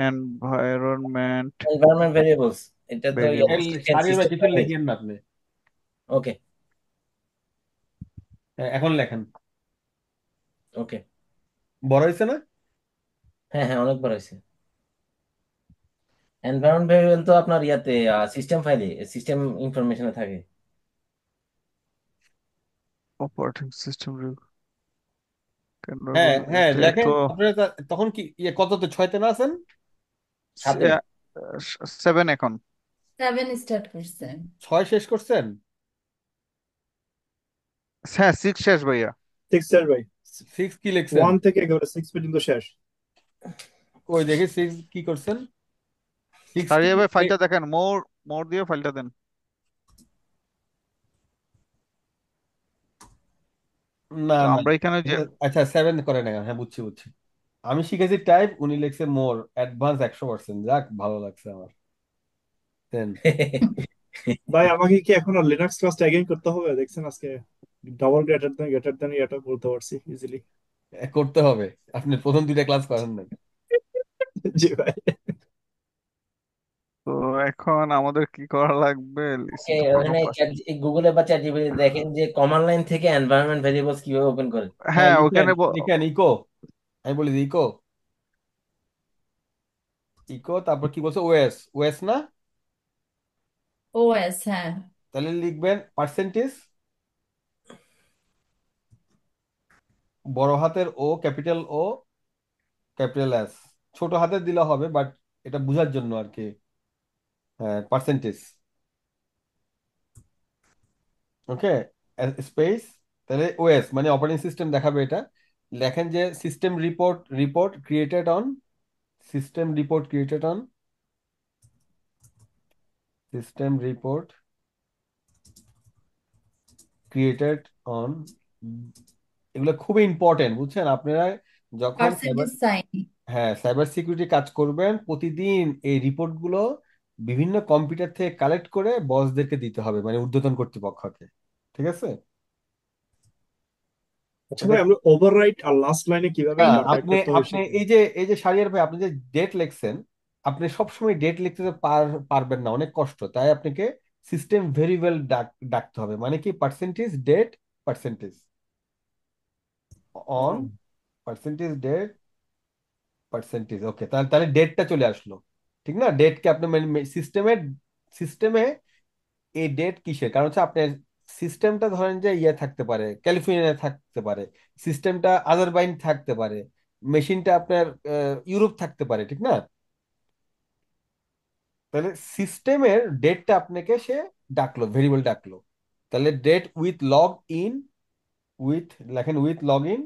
Environment এনভায়রনমেন্ট ভেরিয়েবলস, এটা তো variables. শারিয়ার ভাই সিস্টেম কিছু ল্যাঙ্গুয়েজ। লিখেন না আপনি। ওকে এখন লেখেন। ওকে। বড় হয়েছে না? হ্যাঁ হ্যাঁ, অনেকবার হয়েছে। এনভায়রনমেন্ট ভেরিয়েবল তো আপনার ইয়াতে সিস্টেম ফাইলে, সিস্টেম ইনফরমেশনে থাকে। Operating system হ্যাঁ হ্যাঁ এটা লেখেন তো আপনারা। তখন কি কততে, 6তে না আছেন? 7-এ। 7 এখন। 7 স্টার্ট করছেন? 6 শেষ করছেন? হ্যাঁ 6 শেষ ভাইয়া। 6 এর ভাই, 6 কি লিখছেন? 1 থেকে একেবারে 6 পর্যন্ত শেষ। ওই দেখি 6 কি করছেন। 6 কি সারিয়া ভাই ফাইলটা দেখেন, মোর মোর দিয়ে ফাইলটা দেন। না তো না, আমরা এখানে যে আচ্ছা 7 করে না, হ্যাঁ বুঝছি বুঝছি। আমি শিখেছি টাইপ, উনি লিখছে মোর অ্যাডভান্স 100%। যাক, ভালো লাগছে আমার। দেন ভাই আমাকে কি এখন আর লিনাক্স ক্লাসটা এগেইন করতে হবে? দেখছেন আজকে ডাবল গ্রেটার দেন এটা বলতে পারছি ইজিলি। করতে হবে, আপনি প্রথম 2টা ক্লাস করেন না। জি ভাই। তো এখন আমাদের কি করা লাগবে, লিসেন টু ওখানে প্রপার। গুগলে বা চ্যাট জিপিটি দেখেন যে কমান্ড লাইন থেকে এনভায়রনমেন্ট ভেরিয়েবলস কিভাবে ওপেন করে। হ্যাঁ হ্যাঁ লিখেন, ওখানে লিখেন ইকো। আমি বলি ইকো, ইকো, তারপর কি বলছে, ওএস, ওএস না? ওএস, হ্যাঁ। তাহলে লিখবেন পার্সেন্টেজ, বড় হাতের ও, ক্যাপিটাল ও, ক্যাপিটাল এস। ছোট হাতের দিলে হবে, বাট এটা বোঝার জন্য আর কি। হ্যাঁ, পার্সেন্টেজ। ওকে, স্পেস, তাহলে ওএস মানে অপারেটিং সিস্টেম দেখাবে এটা। লেখেন যে system report, report created on, system report created on, system report created on. এগুলো খুবই ইম্পর্টেন্ট, বুঝছেন আপনারা যখন পার্সেন্টেজ সাইন। হ্যাঁ সাইবার সিকিউরিটি কাজ করবেন, প্রতিদিন এই রিপোর্টগুলো বিভিন্ন কম্পিউটার থেকে কালেক্ট করে বসদেরকে দিতে হবে, মানে ঊর্ধ্বতন কর্তৃপক্ষকে। ঠিক আছে? আচ্ছা ভাই, আমরা ওভাররাইট আর লাস্ট লাইনে কিভাবে হ্যাঁ, টাইপ আপনি করতে হবে আপনি শিখি। এই যে শাহরিয়ার ভাই, আপনি যে ডেট লিখছেন, আপনি সবসময় ডেট লিখতে তো পারবেন না, অনেক কষ্ট। তাই আপনাকে সিস্টেম ভেরিয়েবল ডাকতে হবে, মানে কি percentage date, percentage on, percentage date, percentage. Okay, তাহলে তাহলে ডেটটা চলে আসলো। ঠিক না? ডেটকে আপনি সিস্টেমে, সিস্টেমে এই ডেট কিসের কারণ হচ্ছে আপনার সিস্টেমটা ধরেন যে ইয়ে থাকতে পারে, ক্যালিফোর্নিয়া থাকতে পারে, সিস্টেমটা আজারবাইন থাকতে পারে, মেশিনটা আপনার ইউরোপ থাকতে পারে, ঠিক না? তাহলে সিস্টেমের ডেটটা আপনাকে সে ডাকলো, ভেরিয়েবল ডাকলো। তাহলে date with log in, with লেখেন উইথ লগ ইন।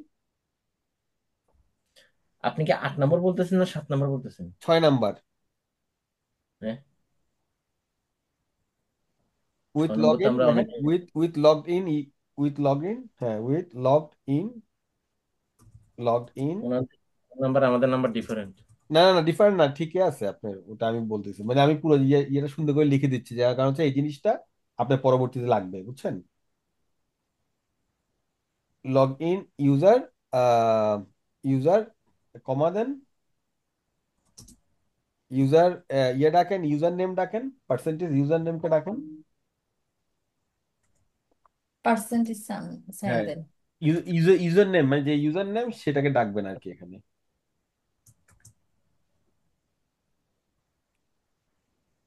আপনি কি 8 নম্বর বলতেছেন না 7 নম্বর বলতেছেন? 6 নাম্বার, হ্যাঁ, উইথ 6 নম্বর লগ তো ইন আমরা লেখেন, অনেক। With log in, with log in, হ্যাঁ with log in, log in. ওনার নাম্বার আমাদের নাম্বার ডিফারেন্ট। না না না, ডিফারেন্ট না, ঠিকই আছে আপনার ওটা, আমি বলতেছি মানে আমি পুরো ইয়েটা সুন্দর করে লিখে দিচ্ছি, যার কারণ হচ্ছে এই জিনিসটা আপনার পরবর্তীতে লাগবে, বুঝছেন? Log in user, user comma দেন, ইউজার ইয়ে ডাকেন, ইউজার নেম ডাকেন, পার্সেন্টেজ ইউজার নেমকে ডাকেন। পার্সেন্টেজ সাইন হ্যাঁ, দেন। ইউজার নেম মানে যে ইউজার নেম সেটাকে ডাকবেন আর কি এখানে।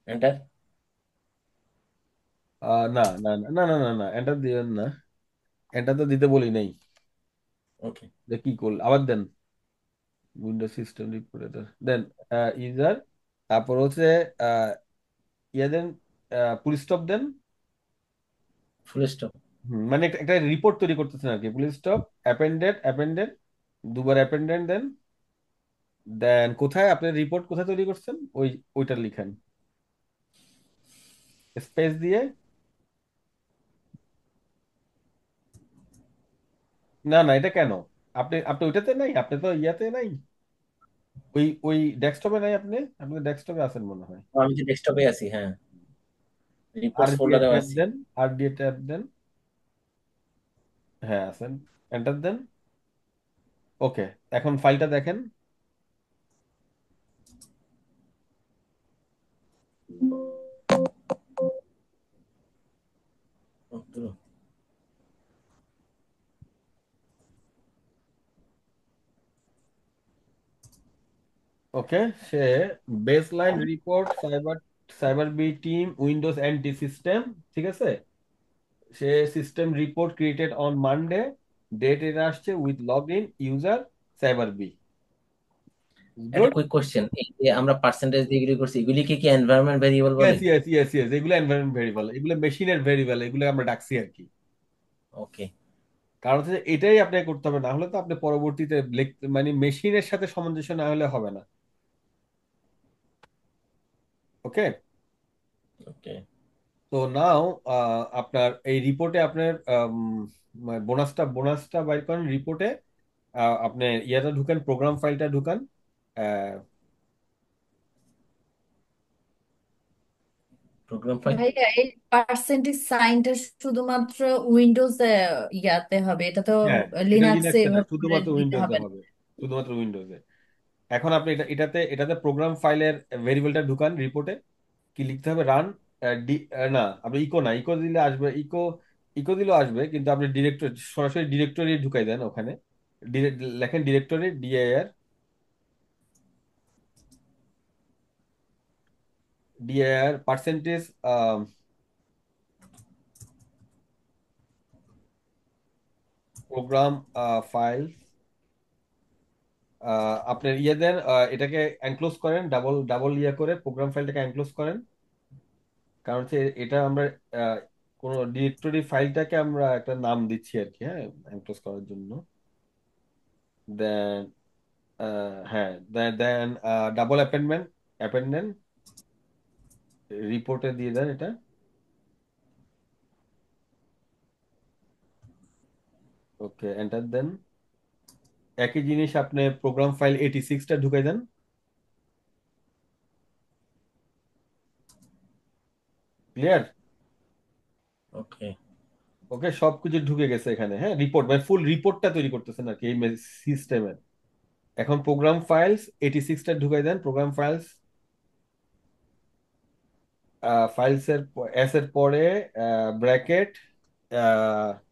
এন্টার। না না না না না না না, এন্টার দিবেন না, এন্টার তো দিতে বলি নাই। ওকে। যে কি করল, আবার দেন, উইন্ডোজ সিস্টেম রিপোর্টার দেন, ইউজার, তারপর হচ্ছে আহ, ইয়ে দেন, ফুল স্টপ দেন। Full stop. মানে একটা রিপোর্ট তৈরি করতেছেন আর কি, ফুল স্টপ, অ্যাপেন্ডেড, অ্যাপেন্ডেড, দুবার অ্যাপেন্ডেড দেন। দেন কোথায় আপনার রিপোর্ট কোথায় তৈরি করছেন ওইটা লিখেন, স্পেস দিয়ে। না না, এটা কেন? আপনি আপনি ওইটাতে নাই, আপনি তো ইয়াতে নাই, ওই ডেস্কটপে নাই, আপনি আপনি ডেস্কটপে আছেন মনে হয়। আমি যে ডেস্কটপে আছি, হ্যাঁ, আর রিপোর্টস দিয়ে ফোল্ডারেও ট্যাব আছি। দেন, আর দিয়ে ট্যাব দেন, হ্যাঁ আছেন, এন্টার দেন। ওকে, এখন ফাইলটা দেখেন। ও, দূর। ওকে, সে baseline report cyber, cyber B team windows anti system, ঠিক আছে। সে system report created on Monday, date এটা আসছে with log in user cyber B. একটা গুড। কুইক কোশ্চেন, এই যে আমরা পার্সেন্টেজ দিয়ে এগুলি করছি, এগুলি কি এনভায়রনমেন্ট ভেরিয়েবল বলে? ইয়েস ইয়েস ইয়েস ইয়েস, এগুলো এনভায়রনমেন্ট ভেরিয়েবল, এগুলো মেশিনের ভেরিয়েবল, এগুলো আমরা ডাকছি আর কি। ওকে। কারণ হচ্ছে এটাই আপনাকে করতে হবে, না হলে তো আপনি পরবর্তীতে মানে মেশিনের সাথে সামঞ্জস্য না হলে হবে না। ওকে, ওকে। তো নাও আপনার এই রিপোর্টে আপনার বোনাসটা বোনাসটা বাইর করেন রিপোর্টে। আপনি ইয়াটা ঢুকান, প্রোগ্রাম ফাইলটা ঢুকান। আহ, প্রোগ্রাম ফাইল। ভাইয়া এই পার্সেন্টেজ সাইনটা শুধুমাত্র উইন্ডোজ ইয়াতে হবে, এটা তো হ্যাঁ, এটা লিনাক্সে লিনাক্সে না, এভাবে করে শুধুমাত্র দিতে উইন্ডোজে হবে না। হবে, শুধুমাত্র উইন্ডোজে। এখন আপনি এটাতে এটাতে প্রোগ্রাম ফাইলের ভেরিয়েবলটা ঢুকান রিপোর্টে। কি লিখতে হবে? রান, ডি, না আপনি ইকো না, ইকো দিলে আসবে, ইকো ইকো দিলেও আসবে, কিন্তু আপনি ডিরেক্টরি, সরাসরি ডিরেক্টরি ঢুকাই দেন ওখানে। লেখেন directory DIR, DIR percentage programme file. আপনার ইয়ে দেন, এটাকে এনক্লোজ করেন, ডাবল ডাবল ইয়ে করে প্রোগ্রাম ফাইলটাকে এনক্লোজ করেন। কারণ হচ্ছে এটা আমরা আহ, কোনো ডিরেক্টরি ফাইলটাকে আমরা একটা নাম দিচ্ছি আর কি, হ্যাঁ, এনক্লোজ করার জন্য। দেন হ্যাঁ, দেন ডাবল অ্যাপেন্ডমেন্ট, অ্যাপেন্ডেন্ট রিপোর্টে দিয়ে দেন এটা। ওকে, এন্টার দেন। একই জিনিস আপনি প্রোগ্রাম ফাইল 86টা ঢুকাই দেন। ক্লিয়ার? ওকে। ওকে, সবকিছু ঢুকে গেছে এখানে, হ্যাঁ, রিপোর্ট মানে ফুল রিপোর্টটা তৈরি করতেছেন আর কি এই সিস্টেমে। এখন প্রোগ্রাম ফাইলস 86টা ঢুকাই দেন, প্রোগ্রাম ফাইলস, ফাইলস এর এস এর পরে ব্র্যাকেট,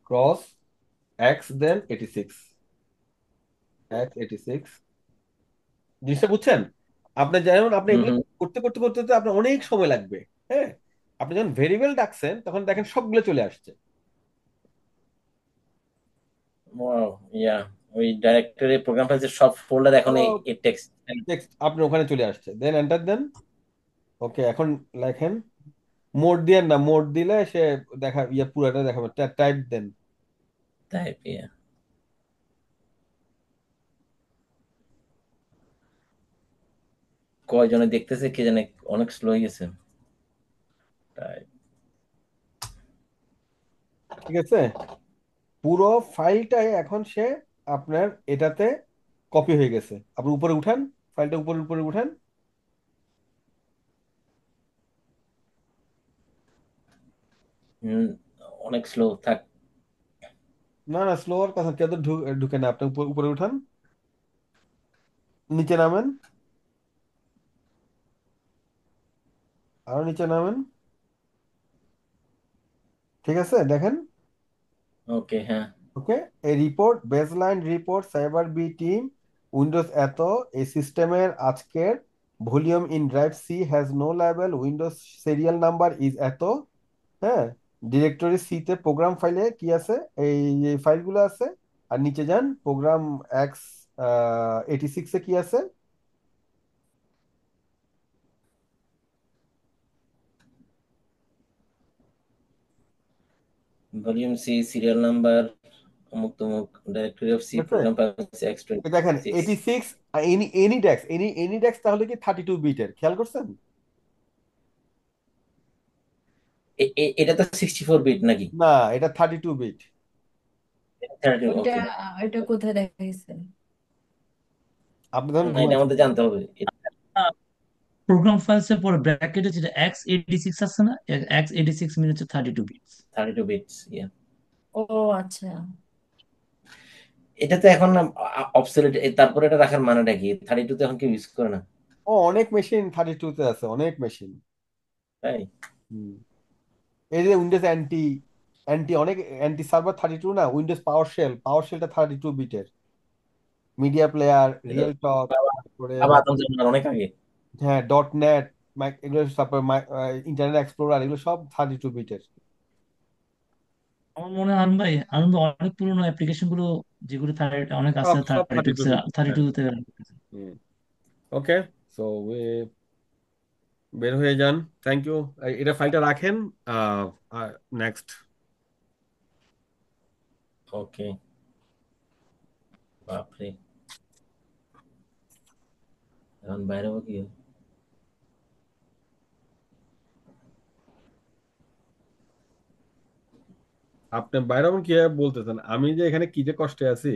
ক্রস, এক্স, দেন 86, এক্স 86। জিনিসটা বুঝছেন? আপনি যেমন আপনি হুম এগুলো হুম। করতে করতে করতে করতে আপনার অনেক সময় লাগবে। হ্যাঁ, আপনি যখন ভেরিয়েবল ডাকছেন তখন দেখেন সবগুলো চলে আসছে। ওয়াও, ইয়া, ওই ডাইরেক্টরি প্রোগ্রাম ফাইলের সব ফোল্ডার এখন এই সব টেক্সট। টেক্সট আপনার ওখানে চলে আসছে, দেন এন্টার দেন। ওকে, এখন লেখেন, মোড দিয়ে না, মোড দিলে সে দেখা ইয়ে পুরোটা দেখাবে, টাইপ দেন। টাইপ, ইয়া। কয়জনে দেখতেছে কে জানে, অনেক স্লো হয়ে গেছে। টাইপ। ঠিক আছে, পুরো ফাইলটাই এখন সে আপনার এটাতে কপি হয়ে গেছে। আপনি উপরে উঠান, ফাইলটা উপরে উপরে উঠান। হুম, অনেক স্লো থাক। না না, স্লোয়ার কথা কেউ তো ঢুকে না, আপনি উপরে উঠান, নিচে নামেন, আরো নিচে নামেন। ঠিক আছে, দেখেন। ওকে, হ্যাঁ। ওকে, এই report baseline report cyber B team Windows এত, এই সিস্টেমের আজকের volume in drive C has no level, Windows serial number is এত। হ্যাঁ, ডিরেক্টরি সি তে প্রোগ্রাম ফাইলে কি আছে, এই এই ফাইলগুলো আছে। আর নিচে যান, প্রোগ্রাম এক্স 86 এ কি আছে। ভলিউম সি, সিরিয়াল নাম্বার অমুক তমুক, ডাইরেক্টরি অফ সি, ঠিক আছে, প্রোগ্রাম পাইলস এক্স এই দেখেন 26। 86, এনি ডেক্স, এনি ডেক্স তাহলে কি 32 বিটের, খেয়াল করছেন? এটা তো 64 বিট নাকি? না, এটা 32 বিট। 32, ওইটা ওকে। ওইটা কোথায় দেখাইছে? আপনি ধরুন এটা ঘুমাইছেন। আমাদের জানতে হবে। প্রোগ্রাম ফাইলস এর পরে ব্র্যাকেটে যেটা x86 আছে না, x86 মিন হচ্ছে 32 বিটস। 32 বিটস, ইয়া। ও আচ্ছা। এটা তো এখন অবসলিট, তারপরে এটা রাখার মানেটা কি? 32 তে এখন কেউ ইউজ করে না, ও, অনেক মেশিন 32 তে আছে, অনেক মেশিন। তাই? হুম, এই যে উইন্ডোজ অ্যান্টি অ্যান্টি অনেক অ্যান্টি সার্ভার 32 না, উইন্ডোজ পাওয়ার শেলটা 32 বিটের। মিডিয়া প্লেয়ার, এটা রিয়েল টক, বাবা, তারপরে বাবা আদম জানার অনেক আগে। হ্যাঁ ডট নেট, এগুলো, তারপরে ইন্টারনেট এক্সপ্লোরার, এগুলো সব 32 বিটের। আমার মনে হয় আনন্দ অনেক পুরোনো অ্যাপ্লিকেশন গুলো যেগুলো অনেক আছে সব সব থার্টি টু 32 বিট, থার্টি হ্যাঁ। টু তে। Hmm, okay. সো বের হয়ে যান। Thank you. এটা ফাইলটা রাখেন। নেক্সট। ওকে, বাপরে, এখন বাইরে হবো কি? আপনি বাইরে কি বলতেছেন, আমি যে এখানে কি যে কষ্টে আছি।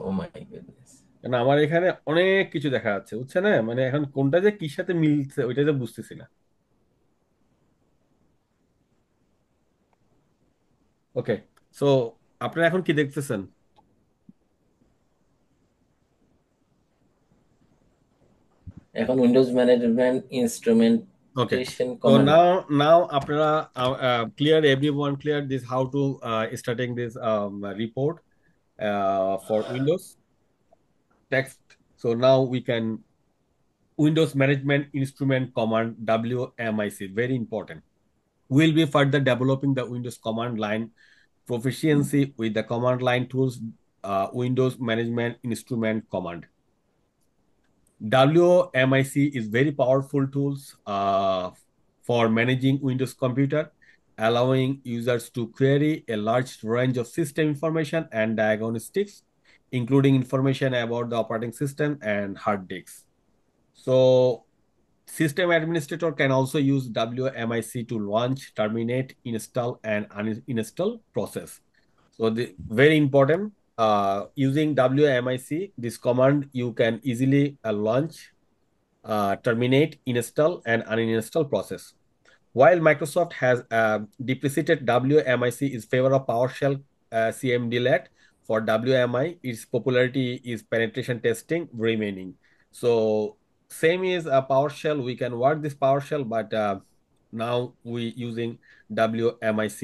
ও মাই গুডনেস। কারণ আমার এখানে অনেক কিছু দেখা যাচ্ছে, বুঝছে না, মানে এখন কোনটা যে কির সাথে মিলছে ওইটা যে বুঝতেছি না। ওকে, সো আপনারা এখন কি দেখতেছেন? এখন উইন্ডোজ ম্যানেজমেন্ট ওকে, ইনস্ট্রুমেন্টেশন so কমান্ড। now আপনারা clear, everyone clear this how to starting this report for Windows text. So now we can Windows Management Instrument Command, WMIC, very important. We'll be further developing the Windows command line proficiency with the command line tools, Windows Management Instrument Command. WMIC is very powerful tools for managing Windows computer, allowing users to query a large range of system information and diagnostics, including information about the operating system and hard disks. So system administrator can also use WMIC to launch, terminate, install, and uninstall process. So the very important, using WMIC, this command you can easily launch, terminate, install, and uninstall process. While Microsoft has deprecated WMIC in favor of PowerShell CMDLET for WMI, its popularity is penetration testing remaining. So same is a PowerShell. We can work this PowerShell, but now we using WMIC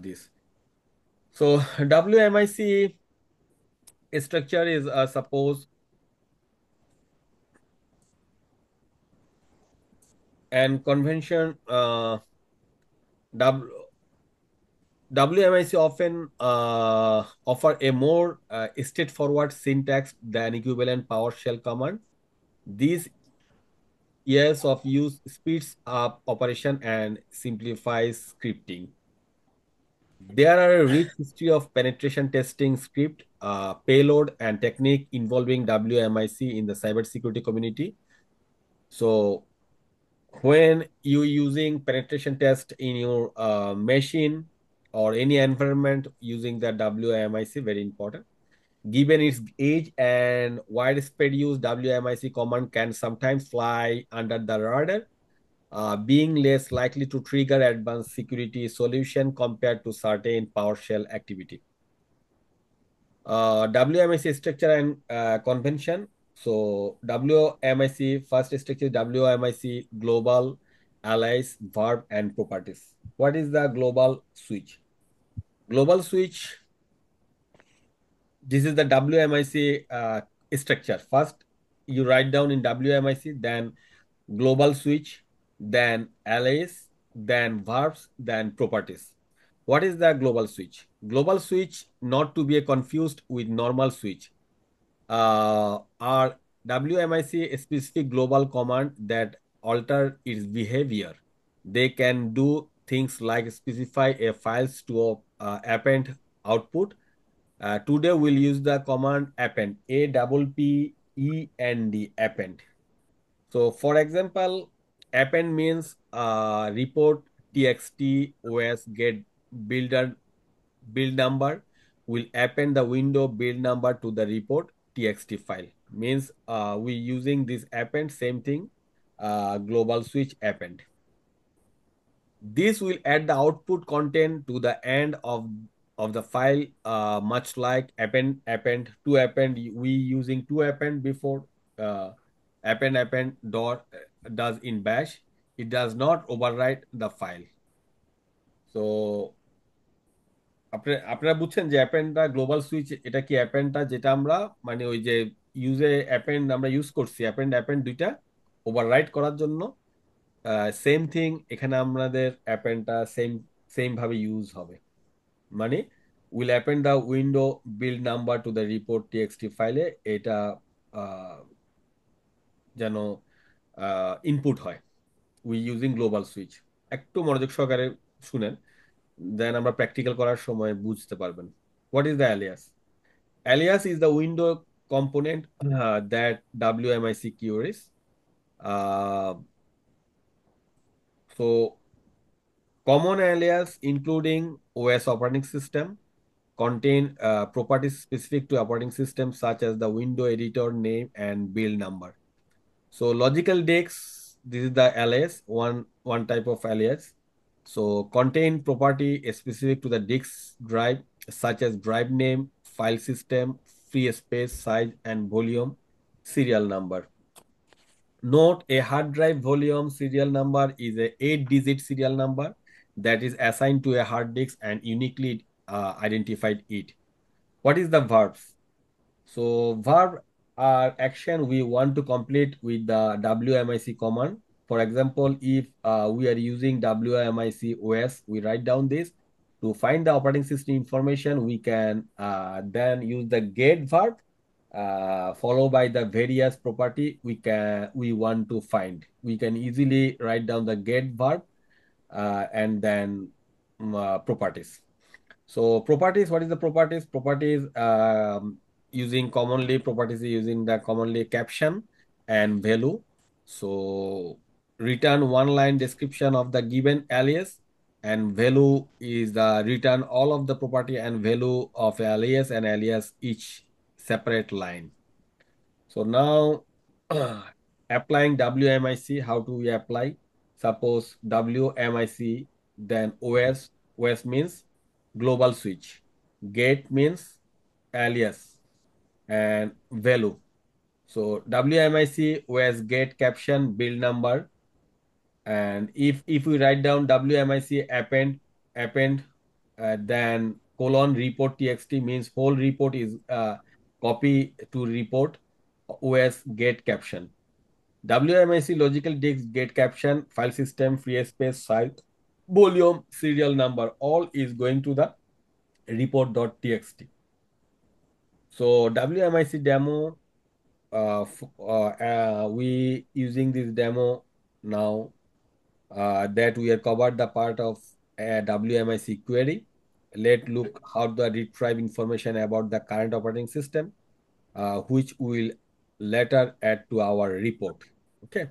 this. So WMIC structure is suppose and convention. WMIC often offer a more straightforward syntax than equivalent PowerShell command. These years of use speeds up operation and simplifies scripting. There are a rich history of penetration testing script, payload, and technique involving WMIC in the cybersecurity community. So when you using penetration test in your machine or any environment using the WMIC, very important. Given its age and widespread use, WMIC command can sometimes fly under the radar, being less likely to trigger advanced security solution compared to certain PowerShell activity. WMIC structure and convention. So WMIC first structure, WMIC global, allies, verb, and properties. What is the global switch? Global switch, this is the WMIC structure. First, you write down in WMIC, then global switch, then allies, then verbs, then properties. What is the global switch? Global switch, not to be confused with normal switch, are WMIC specific global command that alter its behavior. They can do things like specify a files to append output. Today we'll use the command append, APPEND, append. So for example, append means report txt os get builder build number will append the window build number to the report txt file. Means we using this append, same thing, global switch append. This will add the output content to the end of the file, much like append to append. We using to append before, append dot does in bash. It does not overwrite the file. So আপনারা বুঝছেন যে অ্যাপেন্ডটা global switch, এটা কি অ্যাপেন্ডটা যেটা আমরা মানে ওই যে অ্যাপেন্ড আমরা ইউজ করছি, অ্যাপেন্ড দুইটা ওভাররাইট করার জন্য। সেম থিং এখানে আমাদের অ্যাপেন্ডটা সেম ভাবে ইউজ হবে। মানে will append the window build number to the report TXT ফাইলে, এটা যেন ইনপুট হয় উই ইউজিং গ্লোবাল সুইচ। একটু মনোযোগ সহকারে শুনেন, দেন আমরা প্র্যাকটিক্যাল করার সময় বুঝতে পারবেন। What is the alias? Alias is the window component that WMIC queries. Uh, so common alias including OS operating system contain properties specific to operating system such as the window editor name and build number. So logical DEX, this is the alias, one type of alias. So contain property specific to the disk drive such as drive name, file system, free space, size and volume, serial number. Note, a hard drive volume serial number is a 8-digit serial number that is assigned to a hard disk and uniquely identified it. What is the verbs? So verb are action we want to complete with the WMIC command. For example, if we are using WMIC OS, we write down this. To find the operating system information, we can then use the get verb followed by the various property we want to find. We can easily write down the get verb and then properties. So properties, what is the properties? Properties using the commonly caption and value. So return one line description of the given alias, and value is the return all of the property and value of alias and alias each separate line. So now applying WMIC, how do we apply? Suppose WMIC, then OS means global switch, get means alias, and value. So WMIC OS get caption build number, and if we write down WMIC append then colon report txt means whole report is copy to report OS get caption. WMIC logical disk get caption, file system, free space, size, volume, serial number, all is going to the report.txt. So WMIC demo, we using this demo now that we have covered the part of WMIC query. Let's look how the retrieve information about the current operating system, which we will later add to our report. Okay.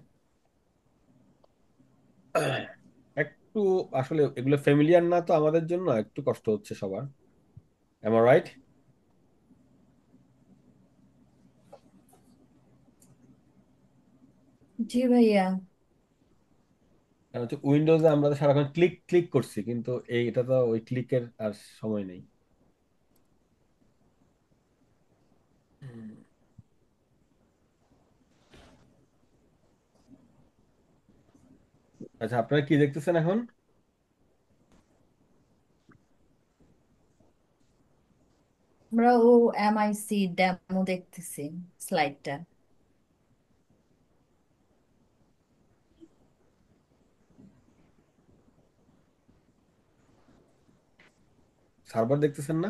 একটু আসলে এগুলো familiar না, তো আমাদের জন্য একটু কষ্ট হচ্ছে সবার। Am I right? জি ভাইয়া। কারণ হচ্ছে উইন্ডোজে আমরা তো সারাক্ষণ ক্লিক ক্লিক করছি, কিন্তু এটা তো ওই ক্লিকের আর সময় নেই। হুম। আচ্ছা, আপনারা কি দেখতেছেন এখন? আমরা MIC ডেমো দেখতেছি, স্লাইডটা। সার্ভার দেখতেছেন না?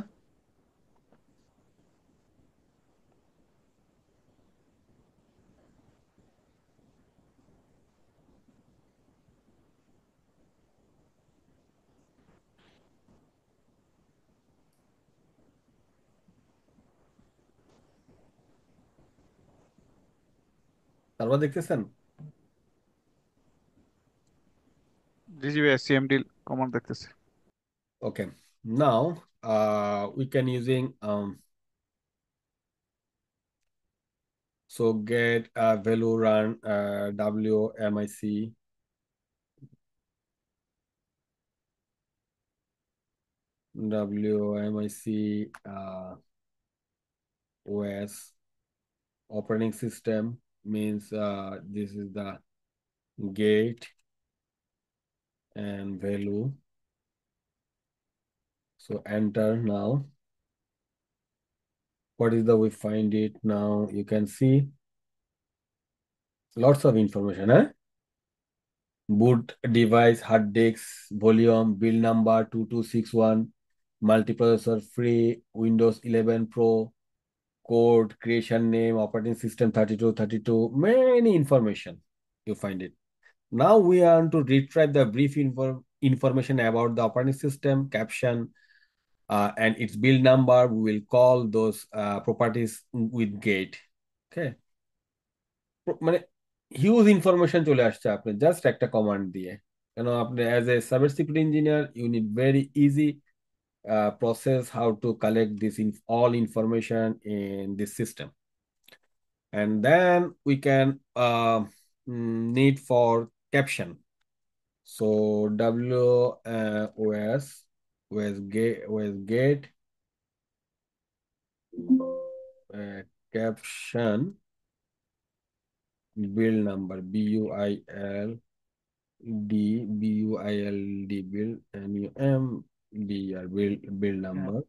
সার্ভার দেখতেছেন? জি জি ভাইয়া, সিএমডি কমান্ড দেখতেছি। Okay. Now, we can using so get value run WMIC OS operating system means this is the gate and value. So enter now. What is the we find it now? You can see lots of information, eh? Boot device, hard disk, volume, build number 2261, multiprocessor free, Windows 11 Pro, code, creation name, operating system 3232, many information you find it. Now we want to retrieve the brief information about the operating system, caption, and its build number. We will call those properties with gate. Okay. মানে huge information চলে আসছে আপনি just একটা command দিয়ে। কেন আপনি as a cyber security engineer you need very easy process how to collect this in all information in this system, and then we can need for caption. So os get caption build number build build number.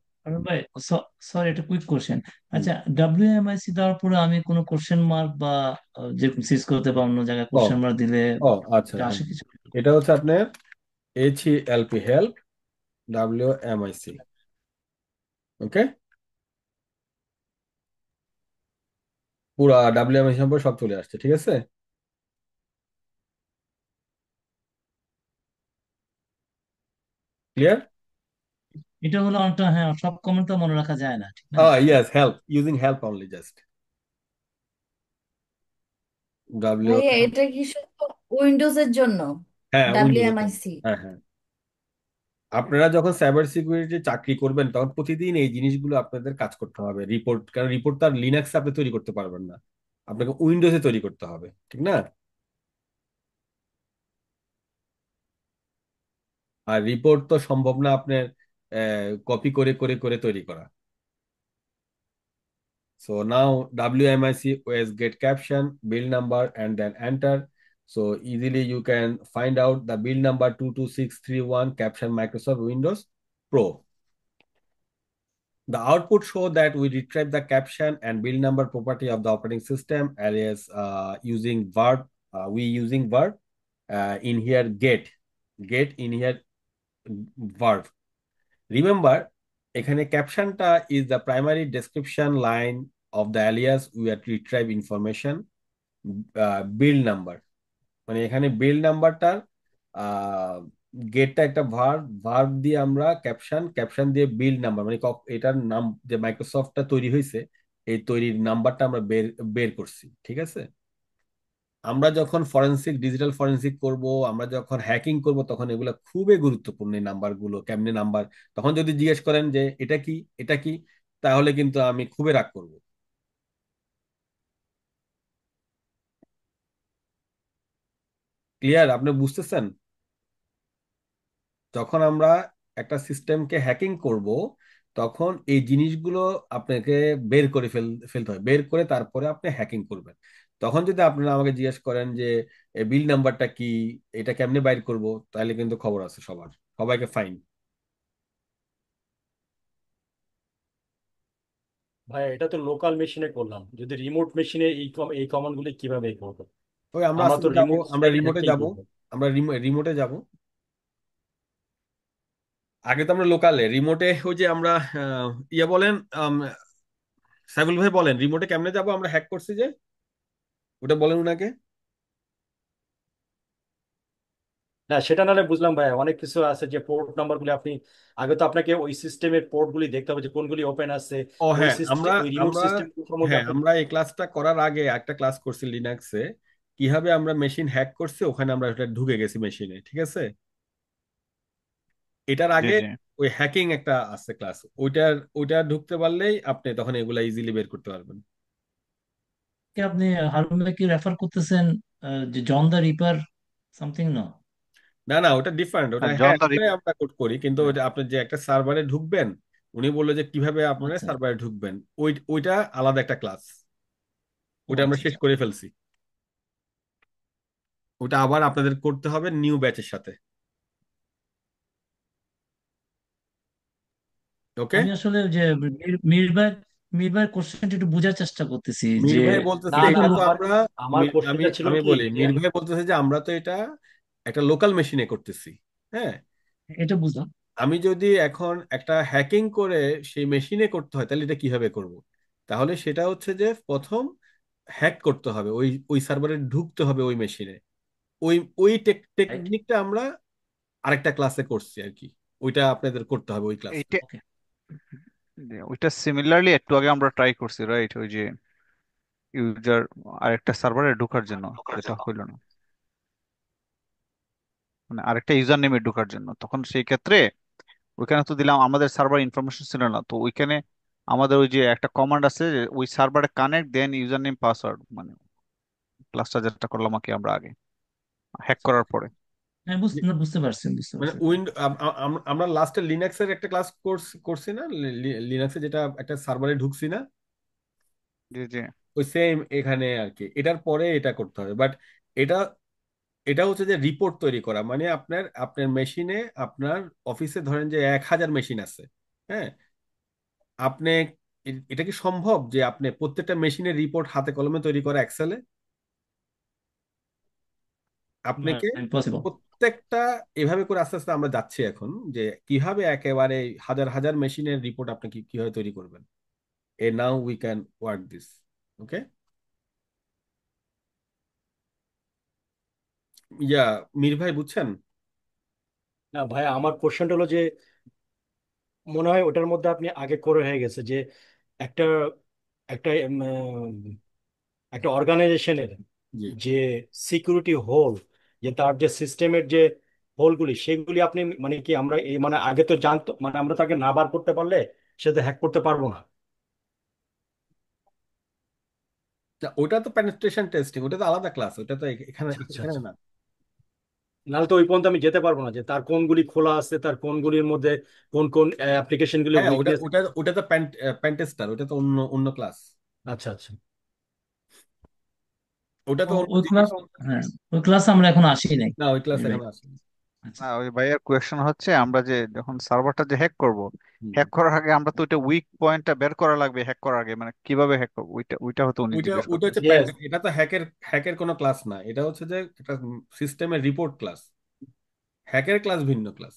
ভাই, sorry, একটা quick question. হুম। আচ্ছা, WMIC দেওয়ার পরে আমি কোনো question mark বা যেরকম সিসকোতে বা অন্য জায়গায় ও কোশ্চেন মার্ক দিলে ও আচ্ছা, এটা হ্যাঁ, আসে কিছু? এটা হচ্ছে আপনার HELP হেল্প WMIC। ওকে, পুরা WMIC সম্পর্কে সব চলে আসছে, ঠিক আছে? ক্লিয়ার? এটা হলো অনেকটা, হ্যাঁ, সব কমেন্ট তো মনে রাখা যায় না, ঠিক না? Yes, help, using help only just W. ভাইয়া এটা কি শুধু উইন্ডোজের জন্য? হ্যাঁ, উইন্ডোজের জন্য। WMIC। হ্যাঁ, হ্যাঁ। আপনারা যখন সাইবার সিকিউরিটি চাকরি করবেন তখন প্রতিদিন এই জিনিসগুলো আপনাদের কাজ করতে হবে। রিপোর্ট, কারণ রিপোর্ট তো আর লিনাক্সে আপনি তৈরি করতে পারবেন না, আপনাকে উইন্ডোজে তৈরি করতে হবে, ঠিক না? আর রিপোর্ট তো সম্ভব না আপনার কপি করে করে করে তৈরি করা। So now WMIC OS get caption, build number, and then enter. So easily you can find out the build number 22631 caption Microsoft Windows Pro. The output show that we retrieve the caption and build number property of the operating system alias using verb. We using verb in here get in here verb. Remember, এখানে ক্যাপশনটা is the primary description line of the alias we are retrieve information, build number, মানে এখানে build নাম্বারটার গেটটা একটা verb, verb দিয়ে আমরা caption, caption দিয়ে build number, মানে এটার নাম যে মাইক্রোসফটটা তৈরি হয়েছে এই তৈরির নাম্বারটা আমরা বের বের করছি, ঠিক আছে? আমরা যখন ফরেনসিক, ডিজিটাল ফরেনসিক করব, আমরা যখন হ্যাকিং করব, তখন এগুলো খুবই গুরুত্বপূর্ণ এই নাম্বারগুলো কেমনে নাম্বার। তখন যদি জিজ্ঞেস করেন যে এটা কি, এটা কি, তাহলে কিন্তু আমি খুবই রাগ করব। ক্লিয়ার? আপনি বুঝতেছেন? যখন আমরা একটা সিস্টেমকে হ্যাকিং করব, তখন এই জিনিসগুলো আপনাকে বের করে ফেলতে হয়, বের করে তারপরে আপনি হ্যাকিং করবেন। তখন যদি আপনারা আমাকে জিজ্ঞেস করেন যে বিল নাম্বারটা কি, এটা কেমনে বাইর করব, তাহলে কিন্তু খবর আছে সবার, সবাইকে ফাইন। ভাই এটা তো লোকাল মেশিনে করলাম, যদি রিমোট মেশিনে এই কমান্ড গুলি কিভাবে করবো? ওই আমরা আমরা আস্তে তো আস্তে যাবো, রিমোট আমরা সাইড রিমোটে হ্যাকিং যাব। করবো। আমরা রিমোটে যাব। আগে তো আমরা লোকালে, রিমোটে ওই যে আমরা ইয়ে বলেন, সাইফুল ভাই বলেন রিমোটে কেমনে যাব, আমরা হ্যাক করছি যে, ওটা বলেন উনাকে। না সেটা নাহলে বুঝলাম ভাই, অনেক কিছু আছে যে পোর্ট নাম্বার গুলি আপনি আগে তো আপনাকে ওই সিস্টেমের পোর্ট গুলি দেখতে হবে যে কোনগুলি ওপেন আছে। ও ওই হ্যাঁ, সিস্টেম, আমরা ওই রিমোট আমরা সিস্টেম মধ্যে হ্যাঁ, আপনি। আমরা এই ক্লাসটা করার আগে একটা ক্লাস করছি লিনাক্সে, কিভাবে আমরা মেশিন হ্যাক করছি, ওখানে আমরা ওটা ঢুকে গেছি মেশিনে, ঠিক আছে? এটার জি আগে জি। ওই হ্যাকিং একটা আছে ক্লাস, ওইটা ঢুকতে পারলেই আপনি তখন এগুলা ইজিলি বের করতে পারবেন। কি আপনি হারুন ভাই কি রেফার করতেছেন যে জন দা রিপার সামথিং না? না না, ওটা ডিফারেন্ট, ওটা জন হ্যাঁ দা ওটাই আমরা কোড করি, কিন্তু ওইটা আপনি যে একটা সার্ভারে ঢুকবেন, উনি বললো যে কিভাবে আপনারা আচ্ছা। সার্ভারে ঢুকবেন, ওইটা আলাদা একটা ক্লাস, ও ওটা আমরা আচ্ছা শেষ আচ্ছা। করে ফেলছি। ওটা আবার আপনাদের করতে হবে নিউ ব্যাচের সাথে। ওকে। আমি আসলে যে মির ভাই কোশ্চেনটা একটু বোঝার চেষ্টা করতেছি যে মীর ভাই না বলতেছে এটা না, তো এটা তো আমার আমরা, আমার আমি কোশ্চেনটা ছিল আমি কি বলি, যে মীর ভাই বলতেছে যে আমরা তো এটা একটা লোকাল মেশিনে করতেছি। হ্যাঁ, এটা বুঝলাম। আমি যদি এখন একটা হ্যাকিং করে সেই মেশিনে করতে হয়, তাহলে এটা কিভাবে করব? তাহলে সেটা হচ্ছে যে প্রথম হ্যাক করতে হবে, ওই ওই সার্ভারে ঢুকতে হবে ওই মেশিনে। ওই ওই রাইট। টেকনিকটা আমরা আরেকটা ক্লাসে করছি আর কি, ওইটা আপনাদের করতে হবে ওই ক্লাসে। এইটা ওকে। ওইটা সিমিলারলি একটু আগে আমরা ট্রাই করছি, রাইট? ওই যে ইউজার আরেকটা সার্ভারে ঢোকার জন্য, যেটা হইলো না, মানে আরেকটা ইউজার নেমে ঢোকার জন্য, তখন সেই ক্ষেত্রে ওইখানে তো দিলাম আমাদের সার্ভার ইনফরমেশন ছিল না, তো ওইখানে আমাদের ওই যে একটা কমান্ড আছে যে ওই সার্ভারে কানেক্ট দেন ইউজার নেম পাসওয়ার্ড, মানে ক্লাসটা যেটা করলাম আর কি আমরা আগে হ্যাক করার পরে। হ্যাঁ বুঝতে পারছি বুঝতে মানে পারছি। আমরা লাস্টে লিনাক্সের একটা ক্লাস করছি না, লিনাক্সে যেটা একটা সার্ভারে ঢুকছি না, জি জি। ওই সেম এখানে আর কি, এটার পরে এটা করতে হবে। বাট এটা এটা হচ্ছে যে রিপোর্ট তৈরি করা, মানে আপনার আপনার মেশিনে, আপনার অফিসে ধরেন যে 1,000 মেশিন আছে। হ্যাঁ, আপনি এটা কি সম্ভব যে আপনি প্রত্যেকটা মেশিনের রিপোর্ট হাতে কলমে তৈরি করা এক্সেলে? আপনাকে ইম্পসিবল। প্রত্যেকটা এভাবে করে আস্তে আস্তে আমরা যাচ্ছি এখন, যে কিভাবে একেবারে হাজার হাজার মেশিনের রিপোর্ট আপনি কিভাবে তৈরি করবেন। A now we can work this. Okay. Yeah, Mir ভাই বুঝছেন? না ভাই, আমার কোশ্চেনটা হলো যে মনে হয় ওটার মধ্যে আপনি আগে করে হয়ে গেছে যে একটা একটা একটা অর্গানাইজেশনের জি। যে সিকিউরিটি হোল, যে তার যে সিস্টেমের যে হোলগুলি সেগুলি আপনি মানে কি আমরা এই মানে আগে তো জানতো, মানে আমরা তাকে না বার করতে পারলে সে তো হ্যাক করতে পারবো না। তা ওটা তো পেনিট্রেশন টেস্টিং, ওটা তো আলাদা ক্লাস, ওটা তো এখানে আচ্ছা আচ্ছা এখানে আচ্ছা। না। নাহলে তো ওই পর্যন্ত আমি যেতে পারবো না যে তার কোনগুলি খোলা আছে, তার কোনগুলির মধ্যে কোন কোন অ্যাপ্লিকেশন গুলো হ্যাঁ, ওটা উইকনেস। ওটা ওটা তো পেন্টেস্টার, ওটা তো অন্য অন্য ক্লাস, আচ্ছা আচ্ছা। ওটা তো অন্য ওই জিনিস। ক্লাস, হ্যাঁ ওই ক্লাস আমরা এখন আসি নাই। না, ওই ক্লাস মীর ভাই। এখন আসেনি। আচ্ছা। না ওই ভাইয়ের কোয়েশ্চেন হচ্ছে আমরা যে যখন সার্ভারটা যে হ্যাক করব, হুম। হ্যাক করার আগে আমরা তো ওইটা উইক পয়েন্টটা বের করা লাগবে, হ্যাক করার আগে মানে কিভাবে হ্যাক করবো ওইটা ওইটা হয়তো উনি ওইটা জিজ্ঞেস ওইটা হচ্ছে করতেছে। ইয়েস। এটা তো হ্যাকের হ্যাকের কোনো ক্লাস না, এটা হচ্ছে যে একটা সিস্টেমের রিপোর্ট ক্লাস। হ্যাকের ক্লাস ভিন্ন ক্লাস।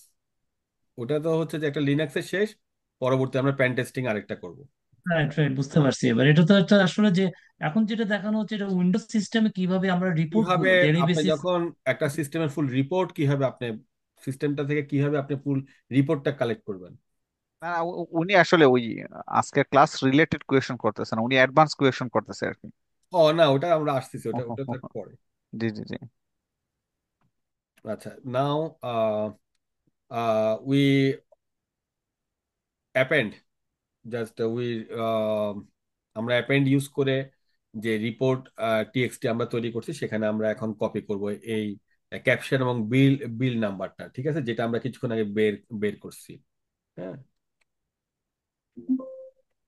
ওটা তো হচ্ছে যে একটা লিনাক্সের শেষ, পরবর্তী আমরা প্যান টেস্টিং আরেকটা করব। রাইট রাইট, বুঝতে পারছি এবার। এটা তো একটা আসলে যে এখন যেটা দেখানো হচ্ছে এটা উইন্ডোজ সিস্টেমে কিভাবে আমরা রিপোর্ট কিভাবে গুলো ডেইলি আপনি বেসিস। যখন একটা সিস্টেমের ফুল রিপোর্ট, কিভাবে আপনি সিস্টেমটা থেকে কিভাবে আপনি ফুল রিপোর্টটা কালেক্ট করবেন। না উনি আসলে ওই আজকের ক্লাস রিলেটেড কোয়েশ্চেন করতেছে না, উনি অ্যাডভান্স কোয়েশ্চেন করতেছে আর কি। ও না, ওটা আমরা আসতেছি, ওটা ওটা তো পরে। জি জি জি। আচ্ছা, now we append, just we আমরা অ্যাপেন্ড ইউজ করে যে রিপোর্ট টিএক্সটি আমরা তৈরি করছি, সেখানে আমরা এখন কপি করব এই ক্যাপশন এবং বিল বিল নাম্বারটা, ঠিক আছে, যেটা আমরা কিছুক্ষণ আগে বের বের করছি। হ্যাঁ,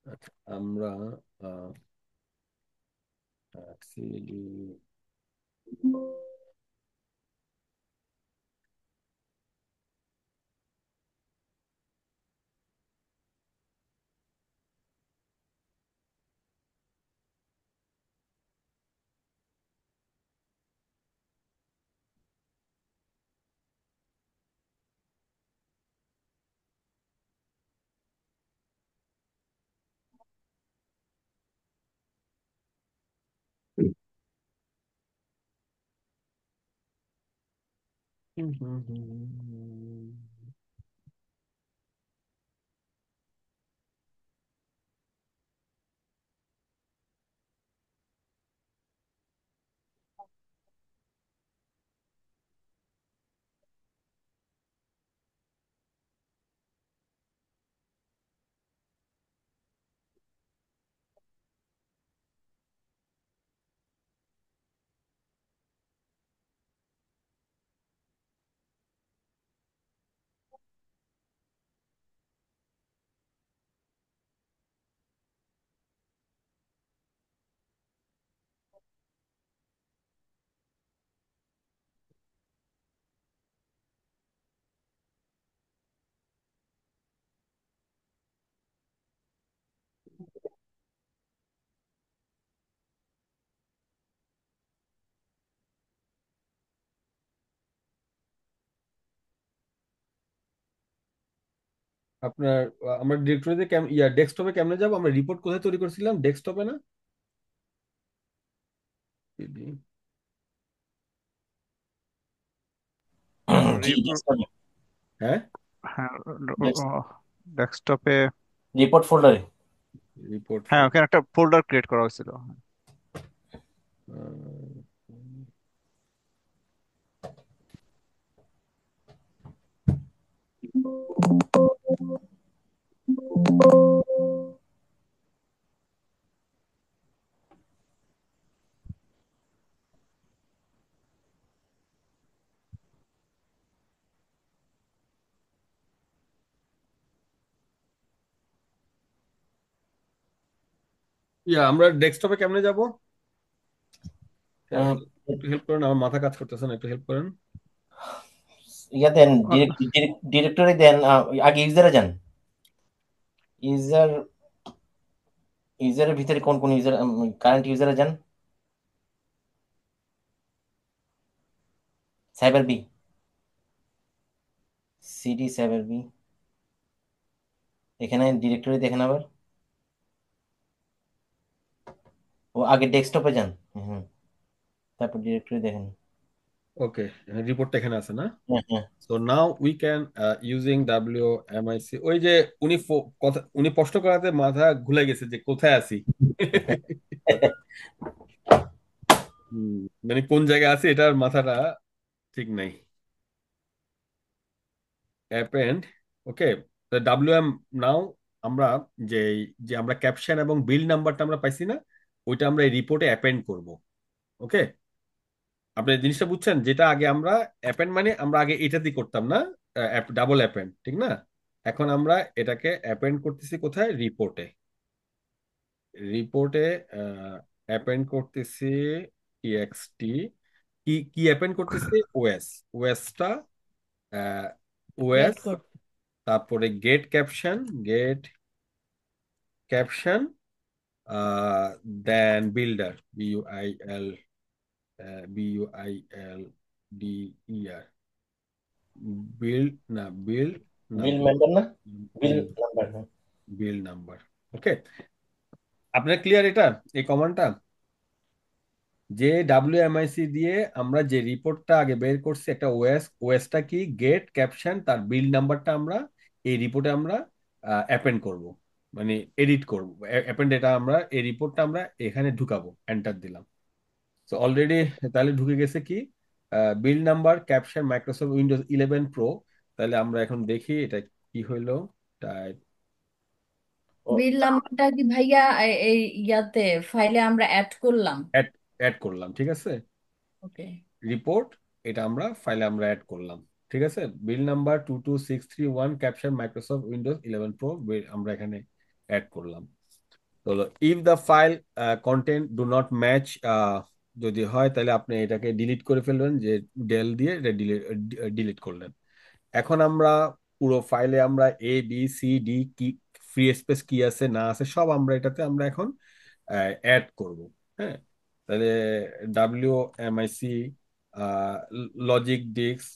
আচ্ছা, আমরা আহ, actually আপনার আমরা ডিরেক্টরিতে ডেস্কটপে কেমনে যাব? আমরা রিপোর্ট কোথায় তৈরি করছিলাম? ডেস্কটপে না? জি, ডেস্কটপে। হ্যাঁ, হ্যাঁ, ডেস্কটপে। রিপোর্ট ফোল্ডারে। রিপোর্ট হ্যাঁ, ওখানে একটা ফোল্ডার ক্রিয়েট করা হয়েছিল। আমরা ডেস্কটপে কেমনে যাব? আহ, একটু হেল্প করেন, আমার মাথা কাজ করতেছে না, একটু হেল্প করেন। ইয়া দেন, ডিরেক্টরি দেন, আগে ইউজারে যান। ইউজার ইউজারের ভিতরে কোন কোন ইউজার, কারেন্ট ইউজারে যান। Cyber B, CD cyber B, এখানে ডিরেক্টরি দেখেন আবার। ও আগে ডেস্কটপে যান। হুম, তারপর ডিরেক্টরি দেখেন। ওকে, রিপোর্টটা এখানে আছে না? হ্যাঁ হ্যাঁ। So now we can using WMIC, ওই যে কথা উনি স্পষ্ট করাতে মাথা ঘুরে গেছে যে কোথায় আছি। হুম, মানে কোন জায়গায় আছে এটার মাথাটা ঠিক নাই। অ্যাপেন্ড, ওকে, WM নাও আমরা যে যে আমরা ক্যাপশন এবং বিল নাম্বারটা আমরা পাইছি না, ওইটা আমরা এই রিপোর্টে অ্যাপেন্ড করব। ওকে, আপনি জিনিসটা বুঝছেন? যেটা আগে আমরা অ্যাপেন্ড মানে আমরা আগে এটাতেই করতাম না, ডাবল অ্যাপেন্ড, ঠিক না? এখন আমরা এটাকে অ্যাপেন্ড করতেছি কোথায়? রিপোর্টে। রিপোর্টে অ্যাপেন্ড করতেছি টিএক্সটি। কি কি অ্যাপেন্ড করতেছি? ওএস, ওএসটা, গেট ওএস, কোড। তারপরে get caption, get caption, then builder, BUILDER, build না বিল্ড বিল নাম্বার, মেম্বার না, bill number. Build number. Okay, আপনার ক্লিয়ার এটা, এই কমান্ডটা? যে WMIC দিয়ে আমরা যে রিপোর্টটা আগে বের করছি, একটা ওএসটা কি, গেট ক্যাপশন, তার বিল্ড নাম্বারটা আমরা এই রিপোর্টে আমরা অ্যাপেন্ড করব, মানে এডিট করব। অ্যাপেন্ড, এটা আমরা এই রিপোর্টটা আমরা এখানে ঢুকাবো, এন্টার দিলাম। তো অলরেডি তাহলে ঢুকে গেছে কি, build number, caption, Microsoft Windows 11 pro. তাহলে আমরা এখন দেখি এটা কি হইলো। টাইপ বিল নাম্বারটা কি ভাইয়া এই ইয়াতে ফাইলে আমরা অ্যাড করলাম? অ্যাড অ্যাড করলাম, ঠিক আছে। ওকে। রিপোর্ট এটা আমরা ফাইলে আমরা অ্যাড করলাম। ঠিক আছে, bill number 22631 caption Microsoft Windows 11 pro আমরা এখানে অ্যাড করলাম। তো if the file content do not match, যদি হয় তাহলে আপনি এটাকে ডিলিট করে ফেলবেন, যে ডেল দিয়ে এটা ডিলিট করলেন। এখন আমরা পুরো ফাইলে আমরা ABCD কি ফ্রি স্পেস কি আছে না আছে সব আমরা এটাতে আমরা এখন অ্যাড করব। হ্যাঁ, তাহলে WMIC logic disk,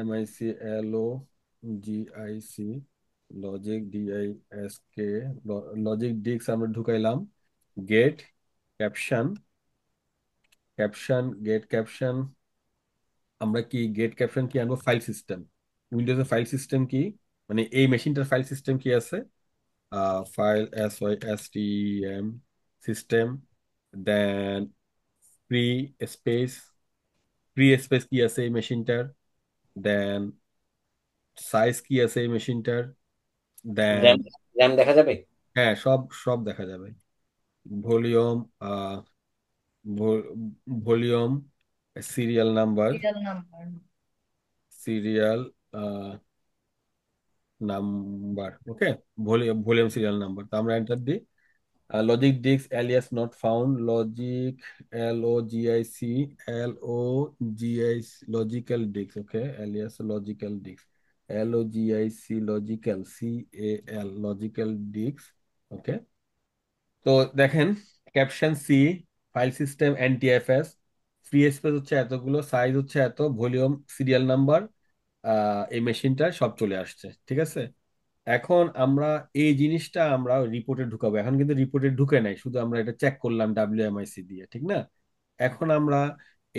WMIC logic DISK logic disk আমরা ঢুকাইলাম। গেট ক্যাপশন, গেট ক্যাপশন আমরা কি গেট ক্যাপশন কি আনবো? ফাইল সিস্টেম, উইন্ডোজের ফাইল সিস্টেম কি, মানে এই মেশিনটার ফাইল সিস্টেম কি আছে? ফাইল SYSTEM সিস্টেম, দেন ফ্রি স্পেস, কি আছে এই মেশিনটার, দেন সাইজ কি আছে এই মেশিনটার, দেন র্যাম র্যাম দেখা যাবে? হ্যাঁ সব সব দেখা যাবে। Volume, volume, serial number, serial number. Serial number, okay, volume serial number. তো আমরা এন্টার দিই। Logic disk alias not found, logic logical disk, okay, alias logical disk, logical logical disk, okay. তো দেখেন, caption C, file system NTFS, free space হচ্ছে এতগুলো, size হচ্ছে এত, volume serial number, এই মেশিনটার সব চলে আসছে। ঠিক আছে, এখন আমরা এই জিনিসটা আমরা রিপোর্টে ঢুকাবো। এখন কিন্তু রিপোর্টে ঢুকে নাই, শুধু আমরা এটা চেক করলাম WMIC দিয়ে, ঠিক না? এখন আমরা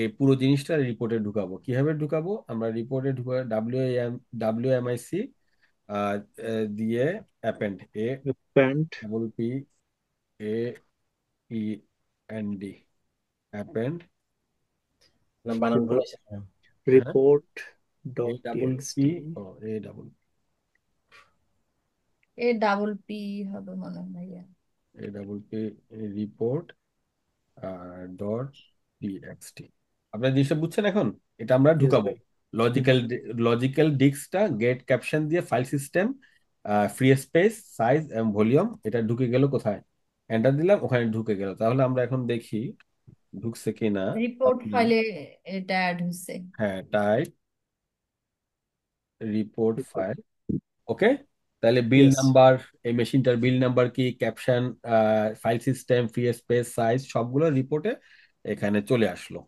এই পুরো জিনিসটা রিপোর্টে ঢুকাবো। কিভাবে ঢুকাবো? আমরা রিপোর্টে ঢুকা WMIC দিয়ে অ্যাপেন্ড, প্যান্ট APPEND, অ্যাপেন্ড, না, বানান ভুল হয়েছে। হ্যাঁ, report A dot double P, TXT. ও এ ডাবল APP হবে মনে হয় ভাইয়া। P report .txt। আপনারা জিনিসটা বুঝছেন এখন? এটা আমরা ইয়েস ঢুকাবো। ভাই। লজিক্যাল ডিস্কটা গেট ক্যাপশন দিয়ে file system, free space, size এবং ভলিউম, এটা ঢুকে গেল কোথায়? এন্টার দিলাম, ওখানে ঢুকে গেল। তাহলে আমরা এখন দেখি ঢুকছে কিনা। রিপোর্ট আপনি, ফাইলে এটা অ্যাড হয়েছে। হ্যাঁ, টাইপ রিপোর্ট ফাইল, ওকে। তাহলে বিল ইয়েস। নাম্বার, এই মেশিনটার বিল নাম্বার কি, caption, file system, free space, size সবগুলো রিপোর্টে এখানে চলে আসলো।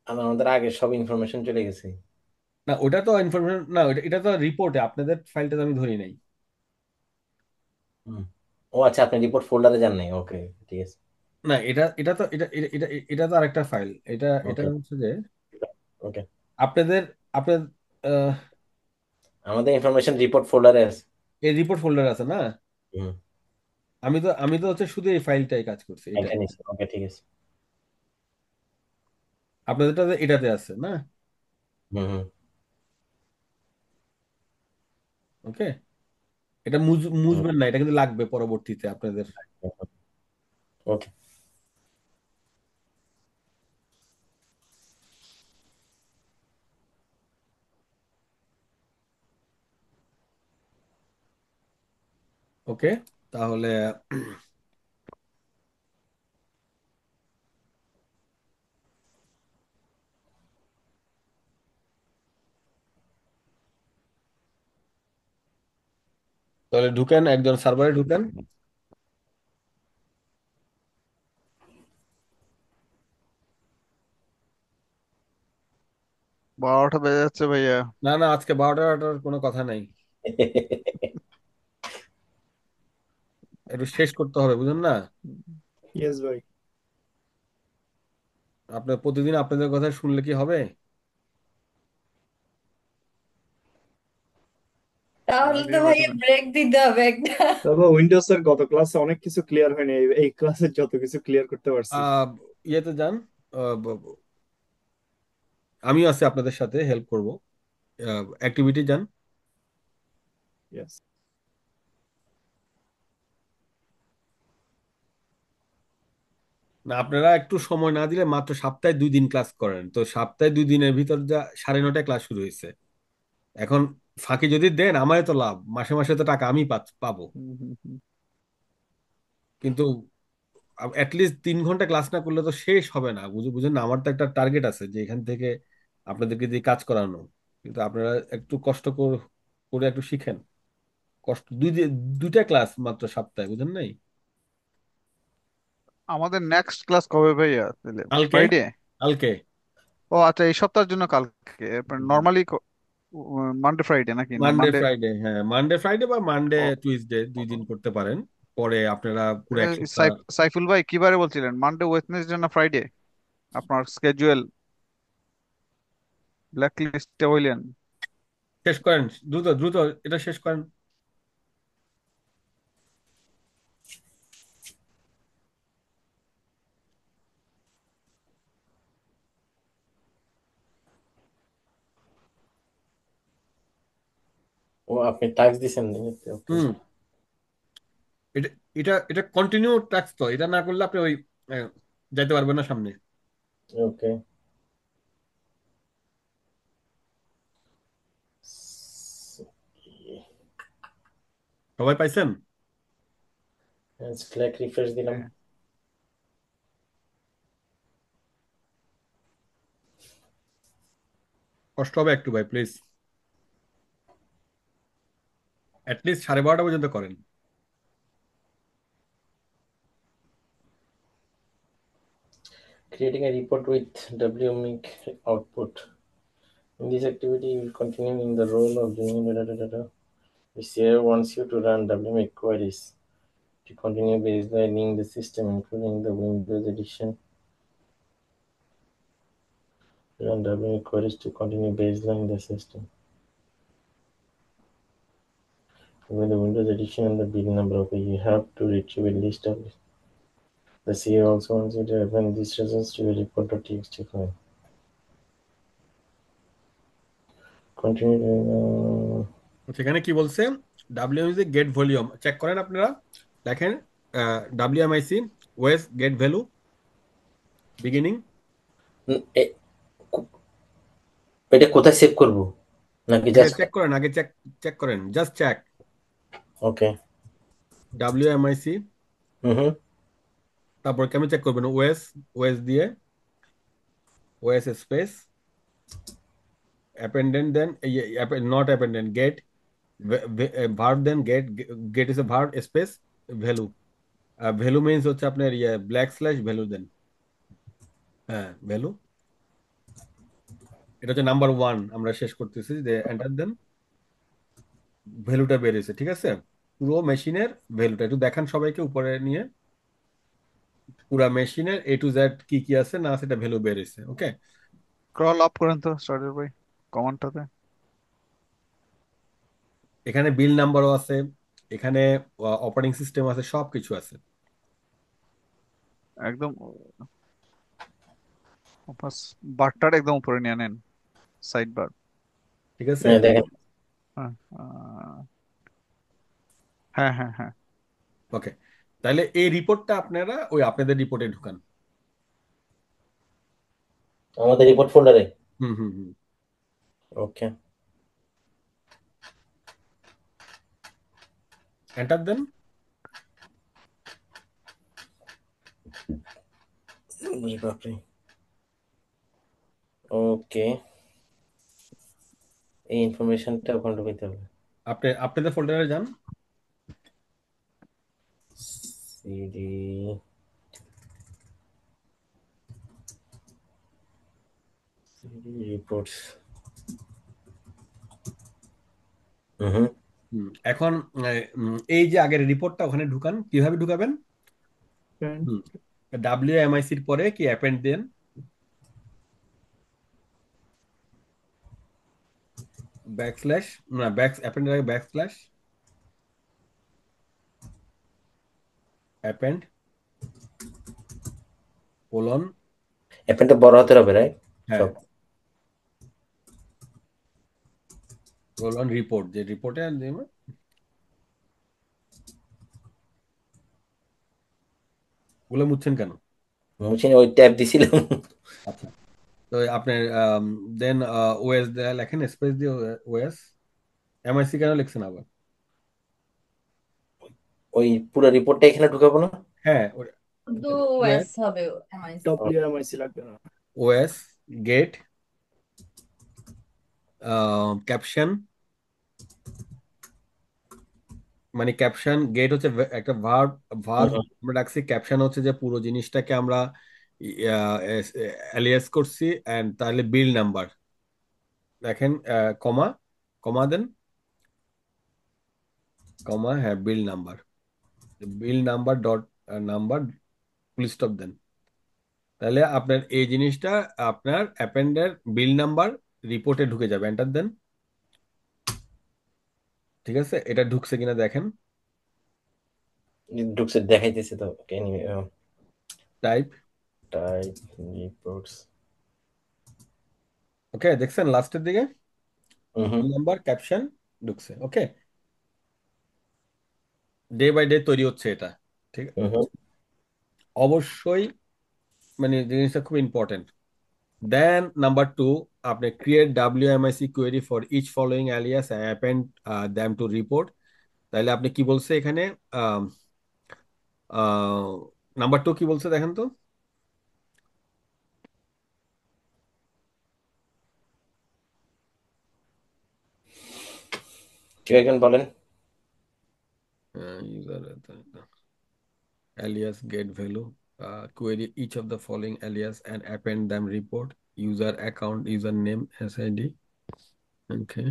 আমাদের আগে সব ইনফরমেশন চলে গেছে। না ওটা তো ইনফরমেশন না, এটা তো রিপোর্টে, আপনাদের ফাইলটা তো আমি ধরি নাই। হুম। ও আচ্ছা, আপনি রিপোর্ট ফোল্ডারে যান নাই, ওকে ঠিক আছে। না এটা এটা তো এটা এটা এটা এটা তো আরেকটা ফাইল। এটা এটা ওকে হচ্ছে যে ওকে, আপনাদের আপনার আহ, আমাদের ইনফরমেশন রিপোর্ট ফোল্ডারে আছে। এই রিপোর্ট ফোল্ডার আছে না? হুম, আমি তো হচ্ছে শুধু এই ফাইলটাই কাজ করছি, এটা। এটা নিছি, ওকে ঠিক আছে। আপনাদেরটা এটাতে আছে না? হুম হুম ওকে, এটা মুছবেন না, এটা কিন্তু লাগবে পরবর্তীতে আপনাদের। ওকে। ওকে, তাহলে তাহলে ঢুকেন, একজন সার্ভারে ঢুকেন। বারোটা বেজে যাচ্ছে ভাইয়া। না না, আজকে 12টা কোনো কথা নাই, একটু শেষ করতে হবে, বুঝুন না? ইয়েস ভাই। আপনার প্রতিদিন আপনাদের কথা শুনলে কি হবে? তাহলে আগে তো হয়তো ভাইয়া ব্রেক দিতে হবে একটা। তবে উইন্ডোজের গত ক্লাসে অনেক কিছু ক্লিয়ার হয়নি, এই ক্লাসে যত কিছু ক্লিয়ার করতে পারছি। আহ ইয়েতে যান, আমিও আছি আপনাদের সাথে, হেল্প করব। অ্যাক্টিভিটি যান। ইয়েস। না, আপনারা একটু সময় না দিলে মাত্র সপ্তাহে 2 দিন ক্লাস করেন, তো সপ্তাহে 2 দিনের ভিতর যা 9:30টায় ক্লাস শুরু হয়েছে। এখন ফাঁকি যদি দেন আমারই তো লাভ, মাসে মাসে তো টাকা আমি পাবো। হুম, হুম, হুম। কিন্তু অ্যাটলিস্ট 3 ঘন্টা ক্লাস না করলে তো শেষ হবে না, বুঝেন না? আমার তো একটা টার্গেট আছে যে এখান থেকে আপনাদেরকে দিয়ে কাজ করানো। কিন্তু আপনারা একটু কষ্ট করে একটু শিখেন। কষ্ট 2টা ক্লাস মাত্র সপ্তাহে, বুঝেন নাই? আমাদের নেক্সট ক্লাস কবে ভাইয়া? কালকে। ফ্রাইডে? কালকে ও আচ্ছা, এই সপ্তাহের জন্য কালকে। নর্মালি মানডে ফ্রাইডে নাকি না মানডে মানডে? ফ্রাইডে, হ্যাঁ মানডে ফ্রাইডে বা মানডে টুইসডে 2 দিন করতে পারেন। পরে আপনারা পুরো এক সপ্তাহ। সাইফুল ভাই কিবারে বলছিলেন, মানডে ওয়েডনেসডে না ফ্রাইডে? আপনার স্কেজুয়াল ব্ল্যাক লিস্টে হইলেন? শেষ করেন, দ্রুত দ্রুত এটা শেষ করেন। ও আপনি টাস্ক দিছেন? ওকে। হুম। এটা এটা এটা কন্টিনিউ টাস্ক, তো এটা না করলে আপনি ওই আহ, যাইতে পারবেন না সামনে। ওকে। সবাই পাইছেন? স্ল্যাক রিফ্রেশ দিলাম। কষ্ট হবে একটু ভাই, প্লিজ। অ্যাটলিস্ট 12:30 পর্যন্ত করেন। Creating a report with WMIC output. In this activity, you will continue in the role of doing The CIO wants you to run WMIC queries to continue baselining the system, including the Windows edition. Run WMIC queries to continue baselining the system. With the Windows edition and the build number, okay, you have to retrieve a list of it. The CIO also wants you to append these results to a report.txt file. Continue doing. সেখানে কি বলছে? ডাব্লিউএমআইসি gate volume check করেন আপনারা। দেখেন ডাব্লিউএমআইসি ওয়েস gate value beginning. এটা কোথায় save করব নাকি আগে জাস্ট? চেক করেন, আগে চেক চেক করেন, just check. Okay. W M I C, hmm. তারপর কেমন চেক করবেন? ওএস, ওএস দিয়ে OS space appendant, then not appendant, get verb, then get, get is a verb space value. Value means হচ্ছে আপনার ব্ল্যাক স্ল্যাশ ভ্যালু দেন। হ্যাঁ value, এটা হচ্ছে নাম্বার 1, আমরা শেষ করতেছি যে এন্টার দেন। ভ্যালুটা বেরিয়েছে, ঠিক আছে? পুরো মেশিনের ভ্যালুটা একটু দেখান সবাইকে উপরে নিয়ে। পুরো মেশিনের A to Z কি কি আছে না সেটা ভ্যালু বেরিয়েছে। ওকে। স্ক্রল আপ করেন তো স্টার্টার ভাই, কমান্ডটাতে। এখানে বিল নাম্বারও আছে, এখানে অপারেটিং সিস্টেম আছে, সব কিছু আছে। একদম বারটার একদম উপরে নিয়ে নেন, সাইড বার। ঠিক আছে। হ্যাঁ দেখেন। হ্যাঁ হ্যাঁ হ্যাঁ হ্যাঁ। ওকে, তাহলে এই রিপোর্টটা আপনারা ওই আপনাদের রিপোর্টে ঢুকান। আমাদের রিপোর্ট ফোল্ডারে। হুম হুম হুম। ওকে। এন্টার দেন। বাপরে। ওকে, এই ইনফরমেশনটা ওখানে ঢুকাইতে হবে। আপনাদের ফোল্ডারে যান। CD reports. হুম। এখন এই যে আগের রিপোর্টটা ওখানে ঢুকান। কিভাবে ঢুকাবেন? WMIC-র পরে কি অ্যাপেন্ড দেন, ব্যাকস্ল্যাশ, না অ্যাপেন্ডের আগে ব্যাকস্ল্যাশ, অ্যাপেন্ড কোলন, অ্যাপেনটা বড় হতে হবে, রাইট? হ্যাঁ সব। কোলন রিপোর্ট, যে রিপোর্টে ওগুলো মুছছেন কেন? মুছে ওই ট্যাব দিছিলাম। আচ্ছা, তো আপনার দেন ওএস লেখেন, স্পেস দিয়ে ওএস। এমআইসি কেন লিখছেন আবার? ওই পুরো রিপোর্টটা এখানে ঢুকাবো না? হ্যাঁ, শুধু ওএস, ওএস হবে, এমআইসি। WMIC লাগবে না। ওএস গেট ক্যাপশন, মানে ক্যাপশন গেট হচ্ছে একটা ভার্ব, হুম, ভার্ব আমরা রাখছি। ক্যাপশন হচ্ছে যে পুরো জিনিসটাকে আমরা অ্যালিয়াস করছি, এন্ড তাহলে বিল নাম্বার দেখেন, কমা, কমা দেন, কমা, হ্যাঁ bill number, bill number dot number, full stop দেন। তাহলে আপনার এই জিনিসটা আপনার অ্যাপেন্ডের বিল নাম্বার রিপোর্টে ঢুকে যাবে, এন্টার দেন। ঠিক আছে, এটা ঢুকছে কিনা দেখেন। ঢুকছে দেখাইতেছে তো। Type, type reports. ওকে, দেখছেন লাস্টের দিকে হুম হুম বিল নাম্বার ক্যাপশন ঢুকছে। ওকে, ডে বাই ডে তৈরি হচ্ছে এটা। ঠিক, হুম হুম। অবশ্যই মানে জিনিসটা খুব ইম্পর্টেন্ট। দেন নাম্বার টু, আপনি create WMIC query for each following alias append them to report. তাহলে আপনি কি বলছে এখানে, নাম্বার টু কি বলছে দেখেন তো। কি একজন বলেন। User alias get value, query each of the following alias and append them report, user account, username, SID. Okay,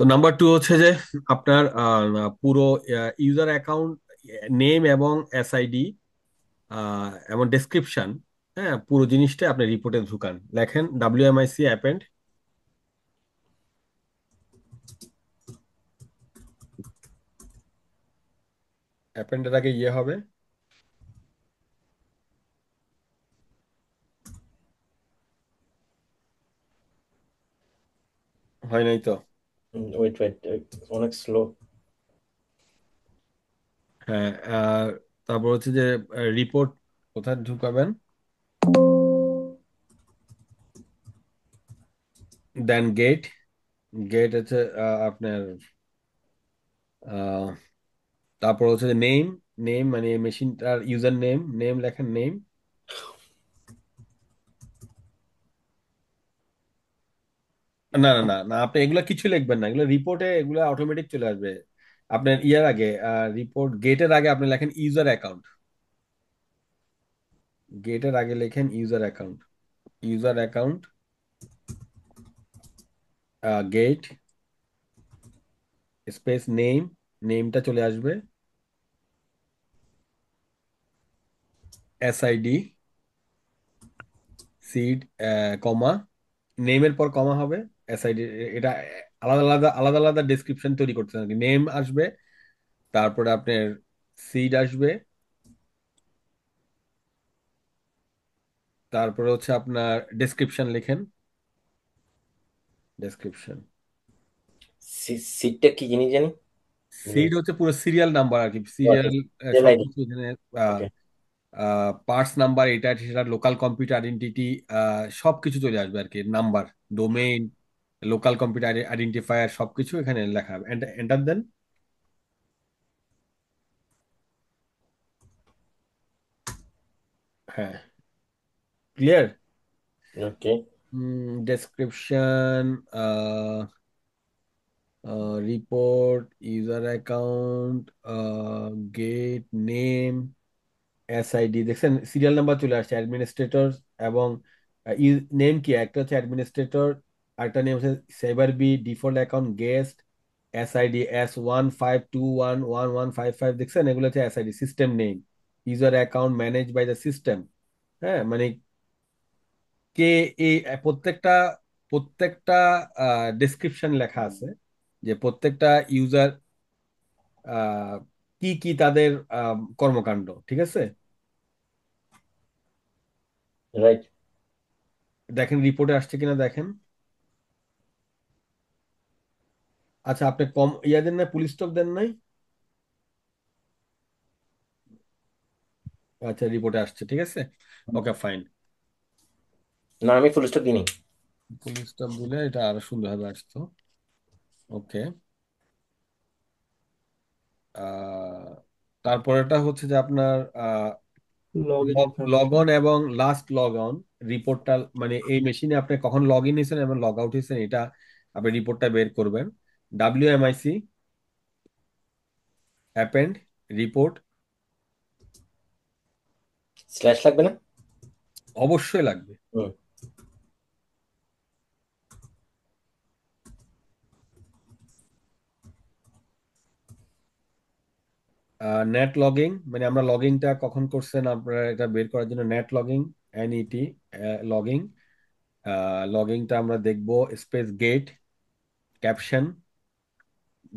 তো নাম্বার টু হচ্ছে যে আপনার পুরো ইউজার অ্যাকাউন্ট নেম এবং SID এবং ডেসক্রিপশন, হ্যাঁ পুরো জিনিসটা আপনি রিপোর্টে ঢুকান, লেখেন WMIC অ্যাপেন্ড। অ্যাপেন্ডের আগে ইয়ে হবে, হয় নাই তো? ওয়েট ওয়েট, অনেক স্লো। হ্যাঁ, তারপর হচ্ছে যে রিপোর্ট কোথায় ঢুকাবেন, দেন গেট, গেট হচ্ছে আপনার আহ, তারপর হচ্ছে যে নেম, নেম মানে মেশিনটার ইউজার নেম, নেম লেখেন নেম। না না না না, আপনি এগুলো কিছু লিখবেন না, এগুলো রিপোর্টে এগুলো অটোমেটিক চলে আসবে। আপনার ইয়ার আগে, রিপোর্ট গেটের আগে আপনি লেখেন ইউজার অ্যাকাউন্ট, গেটের আগে লেখেন user account, user account get space name, নেমটা চলে আসবে, SID সিড কমা, নেমের পর কমা হবে, SID। এটা আলাদা আলাদা আলাদা আলাদা ডেসক্রিপশন তৈরি করতে হবে, নেম আসবে, তারপরে আপনার সিড আসবে, তারপরে হচ্ছে আপনার ডেসক্রিপশন লিখেন, ডেসক্রিপশন। সিটটা কি জিনিস জানি। সিড হচ্ছে পুরো সিরিয়াল নাম্বার আর কি, আচ্ছা, সিরিয়াল সিরিয়াল আইডি। সবকিছু এখানে, ওকে। পার্টস নাম্বার, এটা সেটা লোকাল কম্পিউটার আইডেন্টিটি, সবকিছু চলে আসবে আর কি, number, domain, local computer identifier সবকিছু এখানে লেখা হবে, এন্টার দেন। হ্যাঁ, clear. Okay. Description, report, user account, get name, SID, দেখছেন সিরিয়াল নাম্বার চলে আসছে, অ্যাডমিনিস্ট্রেটর এবং নেম কি, একটা হচ্ছে অ্যাডমিনিস্ট্রেটর, আরেকটা নেম হচ্ছে saver B, default account, guest, SID S15211155, দেখছেন এগুলো হচ্ছে SID, system name, user account manage by the system. হ্যাঁ মানে কে, এই প্রত্যেকটা প্রত্যেকটা ডেসক্রিপশন লেখা আছে যে প্রত্যেকটা ইউজার কি কি তাদের কর্মকাণ্ড, ঠিক আছে। রাইট। দেখেন রিপোর্টে আসছে কিনা দেখেন। আচ্ছা, আপনি কম ইয়া দেন নাই, পুলিশ স্টপ দেন নাই? আচ্ছা, রিপোর্টে আসছে, ঠিক আছে, ওকে ফাইন। না আমি ফুল স্টপ দিইনি। ফুল স্টপ দিলে এটা আরো সুন্দরভাবে আসতো। ওকে। তারপরেটা হচ্ছে যে আপনার log in log information. On এবং লাস্ট লগ অন রিপোর্টটা, মানে এই মেশিনে আপনি কখন লগ ইন হয়েছেন এবং লগ আউট হয়েছেন এটা আপনি রিপোর্টটা বের করবেন। WMIC append report. স্ল্যাশ লাগবে না? অবশ্যই লাগবে। হুম। নেট লগিং, মানে আমরা লগিংটা কখন করছেন আপনারা এটা বের করার জন্য নেট লগিং, NET লগিং। লগিংটা আমরা দেখব space get caption.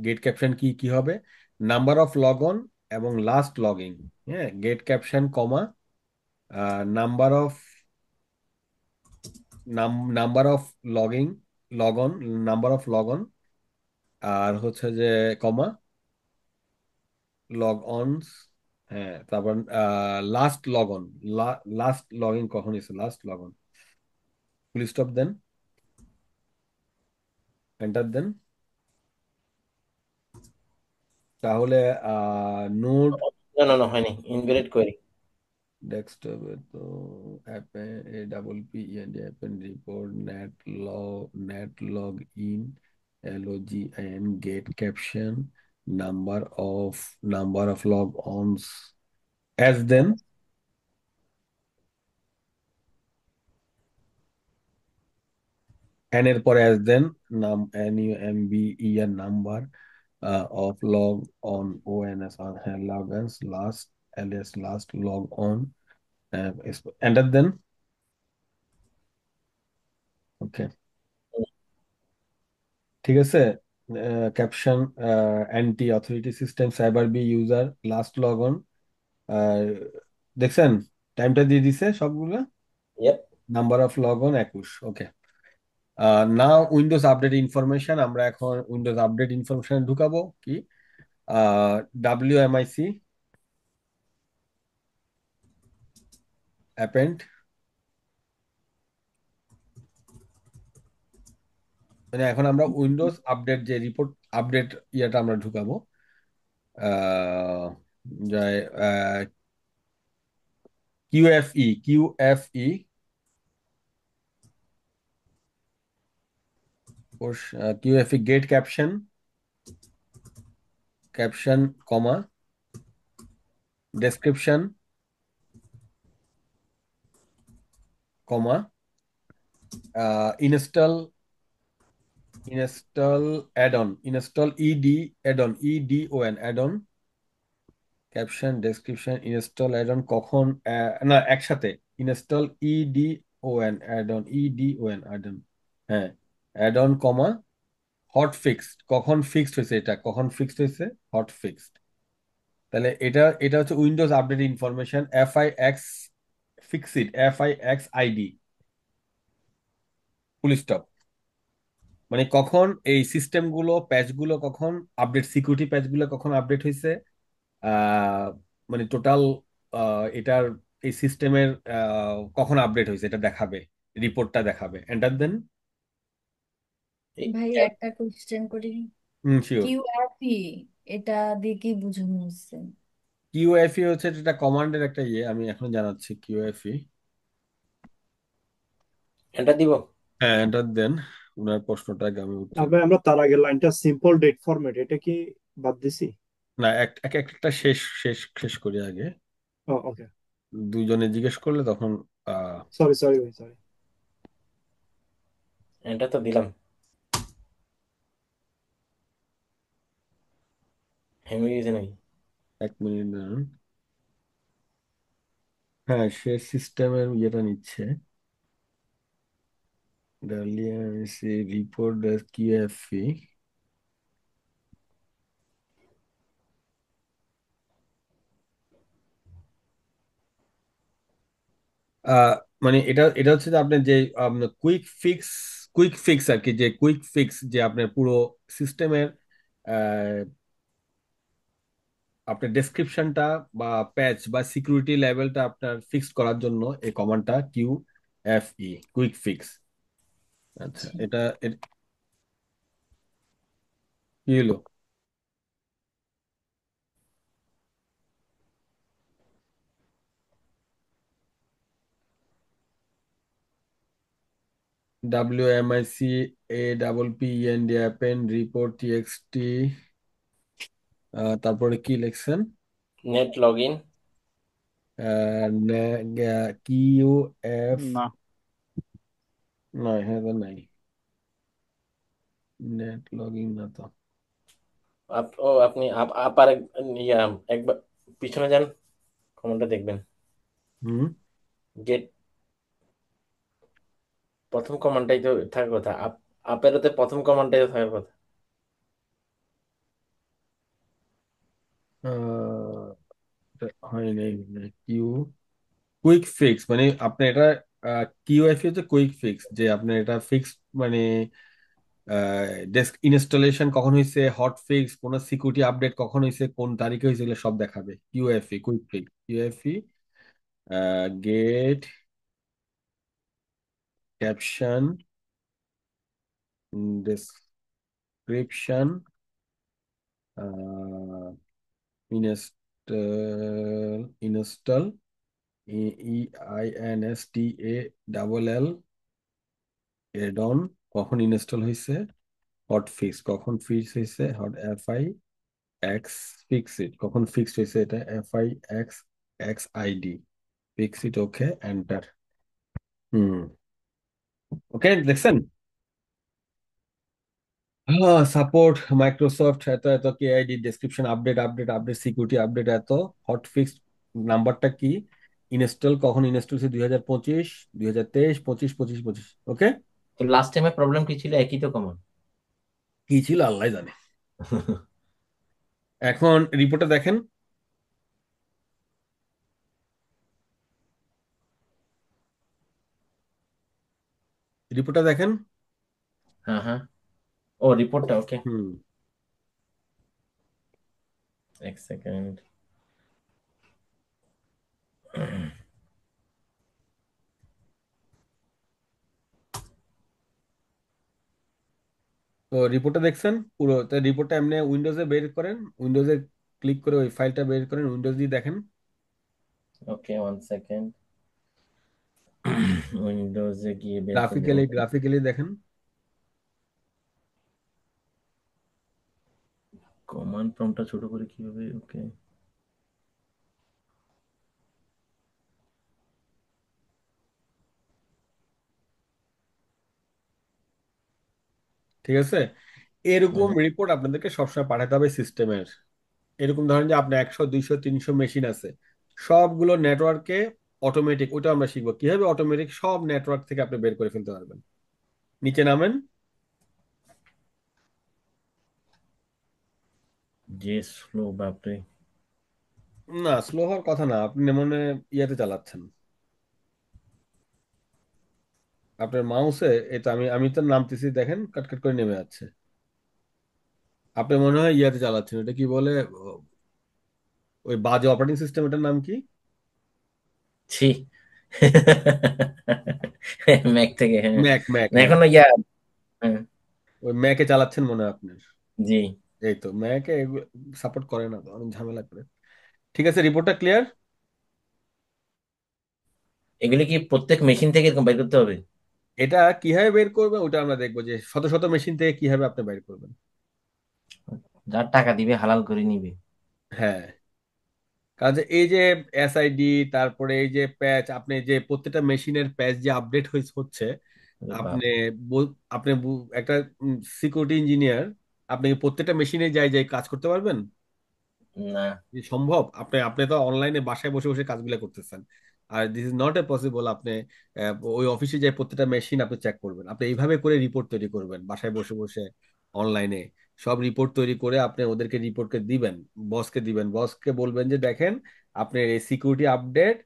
Get caption কি কি হবে? নাম্বার অফ লগ অন এবং লাস্ট লগিং। হ্যাঁ, get caption comma number of number of logging log on, number of log on, আর হচ্ছে যে কমা লগ অনস। হ্যাঁ, তারপর last log on, last log in কখন হয়েছে, last log on. Full stop দেন, এন্টার দেন। তাহলে নোড না না না হয়নি, ইনভ্যালিড কোয়েরি। ডেস্কটপে তো অ্যাপে APPEND append report net log in LOGIN get caption number of log ons as দেন। এন এর পরে অ্যাজ দেন নাম NUMBE এর number of log on ONS on হ্যাঁ logs last LS last log on enter দেন। ওকে, ঠিক আছে। Caption anti authority system cyber B user last log on. দেখছেন টাইমটা দিয়ে দিছে সবগুলো। Yep. Number of log on 21। Okay, now windows update information. আমরা এখন উইন্ডোজ আপডেট ইনফরমেশন ঢুকাবো কি WMIC অ্যাপেন্ড, মানে এখন আমরা উইন্ডোজ আপডেট যে রিপোর্ট আপডেট ইয়েটা আমরা ঢুকাবো। আহ, যায় QFE QFE get caption comma description comma install add on caption description install add on কখন না একসাথে ইনস্টল অ্যাড অন। হ্যাঁ, add on comma hot fixed, কখন ফিক্সড হয়েছে, এটা কখন ফিক্সড হয়েছে, হট ফিক্সড। তাহলে এটা এটা হচ্ছে Windows update information FIX ID full stop. মানে কখন এই সিস্টেমগুলো প্যাচগুলো কখন আপডেট, সিকিউরিটি প্যাচগুলো কখন আপডেট হয়েছে, আহ, মানে টোটাল এটার এই সিস্টেমের কখন আপডেট হয়েছে এটা দেখাবে, রিপোর্টটা দেখাবে। এন্টার দেন। ভাই একটা কোশ্চেন করি। শিওর। কিউআরপি এটা দিয়ে কি বোঝানো হচ্ছে? QFE হচ্ছে এটা কমান্ডের একটা ইয়ে, আমি এখন জানাচ্ছি QFE। এটা দিব। হ্যাঁ, এন্টার দেন। ওনার প্রশ্নটাকে আমি উত্তর। তারপরে আমরা তার আগের লাইনটা সিম্পল ডেট ফরম্যাট, এটা কি বাদ দিছি? না, একটা শেষ শেষ শেষ করি আগে। ও ওকে, দুইজনে জিজ্ঞেস করলে তখন আহ সরি সরি ভাই, সরি। এটা তো দিলাম, হেমি গেছে নাকি? 1 মিনিট দাঁড়ান। হ্যাঁ, সে সিস্টেমের ইয়েটা নিচ্ছে। Dahlia report QFE। আহ, মানে এটা এটা হচ্ছে যে আপনার যে কুইক ফিক্স আর কি, যে কুইক ফিক্স যে আপনার পুরো সিস্টেমের আপনার ডেসক্রিপশনটা বা প্যাচ বা সিকিউরিটি লেভেলটা আপনার ফিক্সড করার জন্য বা সিকিউরিটি লেভেলটা আপনার ফিক্সড করার জন্য এই কমান্ডটা কুইক ফিক্স। আচ্ছা, কি হলো? WMICAPPEND অ্যাপেন রিপোর্ট TXT, তারপরে কি লিখছেন? Net log in. QF না, নয়, হ্যাঁ তো নাই, নেট লগইন না তো। আপনি আপার ইয়া একবার পিছনে যান, কমেন্টটা দেখবেন। হুম। গেট প্রথম কমান্ডটাই তো থাকার কথা, আপেরতে প্রথম কমান্ডটাই তো থাকার কথা। হয় নাই। কুইক ফিক্স মানে আপনার এটা QFI হচ্ছে কুইক ফিক্স, যে আপনার এটা ফিক্স মানে ডেস্ক ইনস্টলেশন কখন হয়েছে, হট ফিক্স, কোন সিকিউরিটি আপডেট কখন হয়েছে, কোন তারিখে হয়েছে, এগুলো সব দেখাবে। QFI quick fix, QFI get caption description install INSTALL এডন কখন ইনস্টল হয়েছে, হট ফিক্স কখন ফিক্স হয়েছে, হট FIX ফিক্স ইট কখন ফিক্সড হয়েছে, এটা FIXXID fix it, okay enter. Hmm. Okay, দেখছেন? হ্যাঁ, সাপোর্ট মাইক্রোসফট এত এত KID description update update update security update এত, হট ফিক্স নাম্বারটা কি, ইনস্টল কখন ইনস্টল হয়েছে, 2025 2023 25 25 25। ওকে, তো লাস্ট টাইমে প্রবলেম কি ছিল? একই তো কমান। কি ছিল আল্লাহ জানে। এখন রিপোর্টে দেখেন, রিপোর্টটা দেখেন। হ্যাঁ হ্যাঁ, ও রিপোর্টটা ওকে। হুম। এক সেকেন্ড। তো রিপোর্টটা দেখছেন পুরো, তো রিপোর্টটা এমনি উইন্ডোজে বের করেন, উইন্ডোজে ক্লিক করে ওই ফাইলটা বের করেন, উইন্ডোজ দিয়ে দেখেন। ওকে, ওয়ান সেকেন্ড। উইন্ডোজে গিয়ে বের করবো। গ্রাফিক্যালি দেখেন। কমান্ড প্রম্পটটা ছোট করে কিভাবে? ওকে, ঠিক আছে, এরকম রিপোর্ট আপনাদেরকে সবসময় পাঠাতে হবে সিস্টেমের। এরকম ধরেন যে আপনার 100 200 300 মেশিন আছে, সবগুলো নেটওয়ার্কে অটোমেটিক, ওটা আমরা শিখবো কিভাবে অটোমেটিক সব নেটওয়ার্ক থেকে আপনি বের করে ফেলতে পারবেন। নিচে নামেন। যে স্লো বাপরে। না, স্লো হওয়ার কথা না, আপনি মনে ইয়াতে চালাচ্ছেন, আপনার মাউসে। এটা আমি আমি তো নামতেছি, দেখেন কাটকাট করে নেমে যাচ্ছে। আপনি মনে হয় ইয়াতে চালাচ্ছেন, এটা কি বলে, ওই বাজে অপারেটিং সিস্টেম, এটার নাম কি? ছি। ম্যাক থেকে, হ্যাঁ। ম্যাক, ম্যাক, না, ম্যাক। এখনো ইয়া। হ্যাঁ। ওই ম্যাকে চালাচ্ছেন মনে হয় আপনার। জি। এই তো ম্যাকে সাপোর্ট করে না তো, অনেক ঝামেলা করে। ঠিক আছে, রিপোর্টটা ক্লিয়ার। এগুলি কি প্রত্যেক মেশিন থেকে এরকম বের করতে হবে? এটা কিভাবে বের করবেন ওটা আমরা দেখবো, যে শত শত মেশিন থেকে কিভাবে আপনি বের করবেন। যার টাকা দিবে হালাল করে নিবে। হ্যাঁ, কাজে এই যে SID, তারপরে এই যে প্যাচ, আপনি যে প্রত্যেকটা মেশিনের প্যাচ যে আপডেট হচ্ছে, আরে বাপ। আপনি একটা সিকিউরিটি ইঞ্জিনিয়ার, আপনি কি প্রত্যেকটা মেশিনে যাই যাই কাজ করতে পারবেন? না। কি সম্ভব? আপনি আপনি তো অনলাইনে বাসায় বসে বসে কাজগুলো করতেছেন, আর this is not a possible. আপনি ওই অফিসে যে প্রত্যেকটা মেশিন আপনি চেক করবেন, আপনি এইভাবে করে রিপোর্ট তৈরি করবেন বাসায় বসে বসে অনলাইনে। সব রিপোর্ট তৈরি করে আপনি ওদেরকে রিপোর্টকে দিবেন, বসকে দিবেন, বসকে বলবেন যে দেখেন আপনার এই সিকিউরিটি আপডেট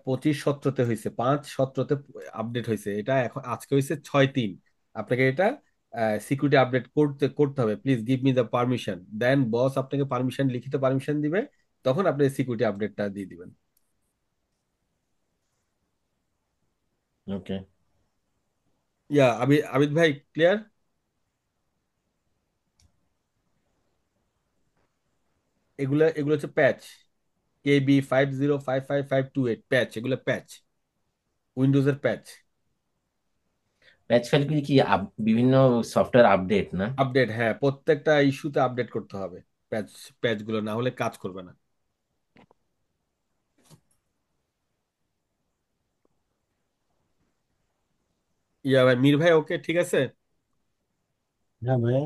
25/17 হয়েছে, 5/17 আপডেট হয়েছে, এটা এখন আজকে হয়েছে 6/3। আপনাকে এটা সিকিউরিটি আপডেট করতে করতে হবে, please give me the permission. Then boss আপনাকে পারমিশন, লিখিত পারমিশন দিবে। তখন আপনি সিকিউরিটি আপডেটটা দিয়ে দিবেন। ওকে। ইয়া আবিদ ভাই ক্লিয়ার? এগুলো এগুলো হচ্ছে প্যাচ, KB50555528 প্যাচ, এগুলো প্যাচ, উইন্ডোজের প্যাচ। প্যাচ ফাইল কি বিভিন্ন সফটওয়্যার আপডেট না? আপডেট, হ্যাঁ, প্রত্যেকটা ইস্যুতে আপডেট করতে হবে প্যাচ, প্যাচগুলো না হলে কাজ করবে না। ইয়া ভাই, মীর ভাই ওকে ঠিক আছে? হ্যাঁ ভাইয়া,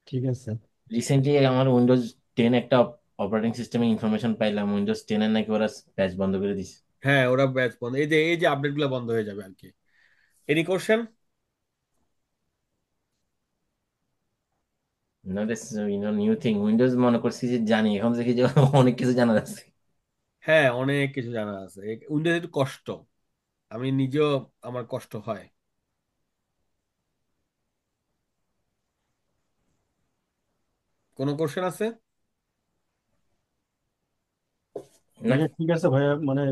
ঠিক আছে। রিসেন্টলি আমার উইন্ডোজ 10 একটা অপারেটিং সিস্টেমে ইনফরমেশন পাইলাম, উইন্ডোজ 10 এর নাকি ওরা প্যাচ বন্ধ করে দিছে। হ্যাঁ, ওরা ব্যাচ বন্ধ, এই যে আপডেট গুলো বন্ধ হয়ে যাবে আর কি। Any question? না, নিউ থিং উইন্ডোজ মনে করছি যে জানি, এখন দেখি যে অনেক কিছু জানা যাচ্ছে। হ্যাঁ, অনেক কিছু জানা আছে। উইন্ডোজ একটু কষ্ট, আমি নিজেও, আমার কষ্ট হয়। কোনো কোশ্চেন আছে? না, আচ্ছা ঠিক আছে ভাইয়া, মানে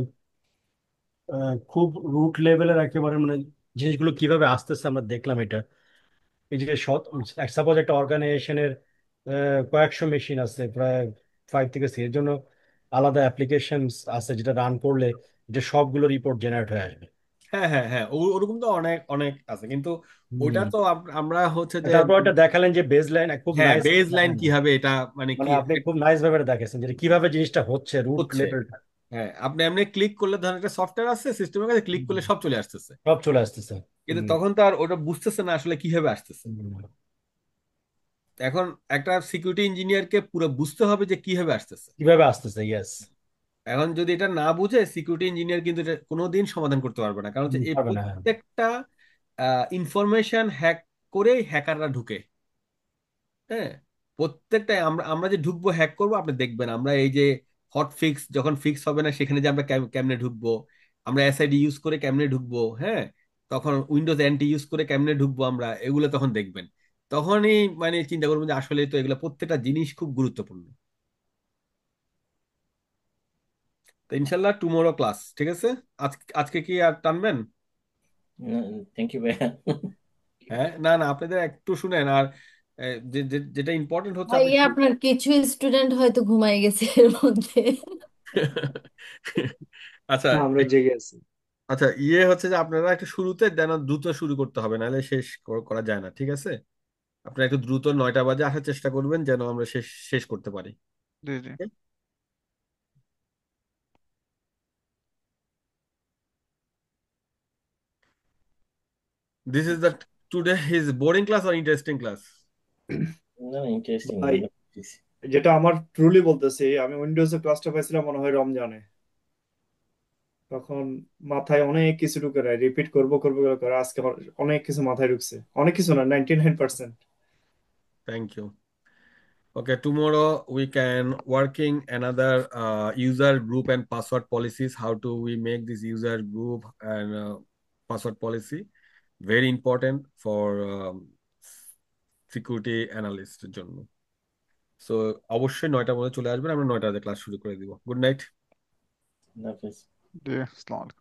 খুব রুট লেভেলের একেবারে মানে জিনিসগুলো কিভাবে আসতেছে আমরা দেখলাম এটা। এই যে সাপোজ একটা অর্গানাইজেশনের কয়েকশো মেশিন আছে, প্রায় 5 থেকে 6 এর জন্য আলাদা অ্যাপ্লিকেশন আছে যেটা রান করলে যে সবগুলো রিপোর্ট জেনারেট হয়ে আসবে। হ্যাঁ হ্যাঁ হ্যাঁ, ওরকম তো অনেক অনেক আছে, কিন্তু ওইটা হুম। তো আমরা হচ্ছে যে, তারপর একটা দেখালেন যে বেজ লাইন খুব হ্যাঁ, নাইস। বেজ লাইন কিভাবে এটা মানে মানে কি আপনি খুব নাইস ভাবে এটা দেখেছেন যে কিভাবে জিনিসটা হচ্ছে রুট হচ্ছে। লেভেলটা। হ্যাঁ, আপনি এমনি ক্লিক করলে ধরেন একটা সফটওয়্যার আছে সিস্টেমের কাছে, ক্লিক করলে সব চলে আসতেছে, সব চলে আসতেছে। কিন্তু হুম। তখন তো আর ওটা বুঝতেছে না আসলে কিভাবে আসতেছে। হুম। এখন একটা সিকিউরিটি ইঞ্জিনিয়ারকে পুরো বুঝতে হবে যে কিভাবে আসতেছে। কিভাবে আসতেছে, ইয়েস। এখন যদি এটা না বুঝে, সিকিউরিটি ইঞ্জিনিয়ার কিন্তু এটা কোনোদিন সমাধান করতে পারবে না, কারণ হচ্ছে এই পারবে না। প্রত্যেকটা ইনফরমেশন হ্যাক করেই হ্যাকাররা ঢুকে। হ্যাঁ, প্রত্যেকটাই আমরা আমরা যে ঢুকবো হ্যাক করবো, আপনি দেখবেন আমরা এই যে হট ফিক্স যখন ফিক্স হবে না, সেখানে যে আমরা কেমনে ঢুকবো, আমরা এসআইডি ইউজ করে কেমনে ঢুকবো, হ্যাঁ, তখন উইন্ডোজ এনটি ইউজ করে কেমনে ঢুকবো আমরা, এগুলো তখন দেখবেন। তখনই মানে চিন্তা করবেন যে আসলে তো এগুলো প্রত্যেকটা জিনিস খুব গুরুত্বপূর্ণ। তো ইনশাল্লাহ টুমোরো ক্লাস, ঠিক আছে? আজকে কি আর টানবেন? থ্যাংক ইউ ভাইয়া। হ্যাঁ, না না, আপনাদের একটু শুনেন আর যেটা ইম্পর্টেন্ট হচ্ছে আপনি ভাইয়া আপনার কিছু স্টুডেন্ট হয়তো ঘুমায় গেছে এর মধ্যে। আচ্ছা। না, আমরা জেগে আছি। আচ্ছা, ইয়ে হচ্ছে যে আপনারা একটু শুরুতে যেন দ্রুত শুরু করতে হবে, নাহলে শেষ করা যায় না, ঠিক আছে? আপনারা একটু দ্রুত 9টা বাজে আসার চেষ্টা করবেন যেন আমরা শেষ শেষ করতে পারি। জি জি। This is the today his boring class আর ইন্টারেস্টিং ক্লাস? না, ইন্টারেস্টিং। ভাই, যেটা আমার ট্রুলি বলতেছি, আমি উইন্ডোজে ক্লাসটা পাইছিলাম মনে হয় রমজানে। তখন মাথায় অনেক কিছু ঢুকে যায়, রিপিট করবো করবো করে আজকে আমার অনেক কিছু মাথায় ঢুকছে, অনেক কিছু না, 99%। Thank you. Okay, tomorrow we can working another user group and password policies. How do we make this user group and password policy? Very important for security অ্যানালিস্টের জন্য। সো অবশ্যই 9টার মধ্যে চলে আসবেন, আমরা 9টাতে ক্লাস শুরু করে দিব। Good night. না, জি, আসসালামু আলাইকুম।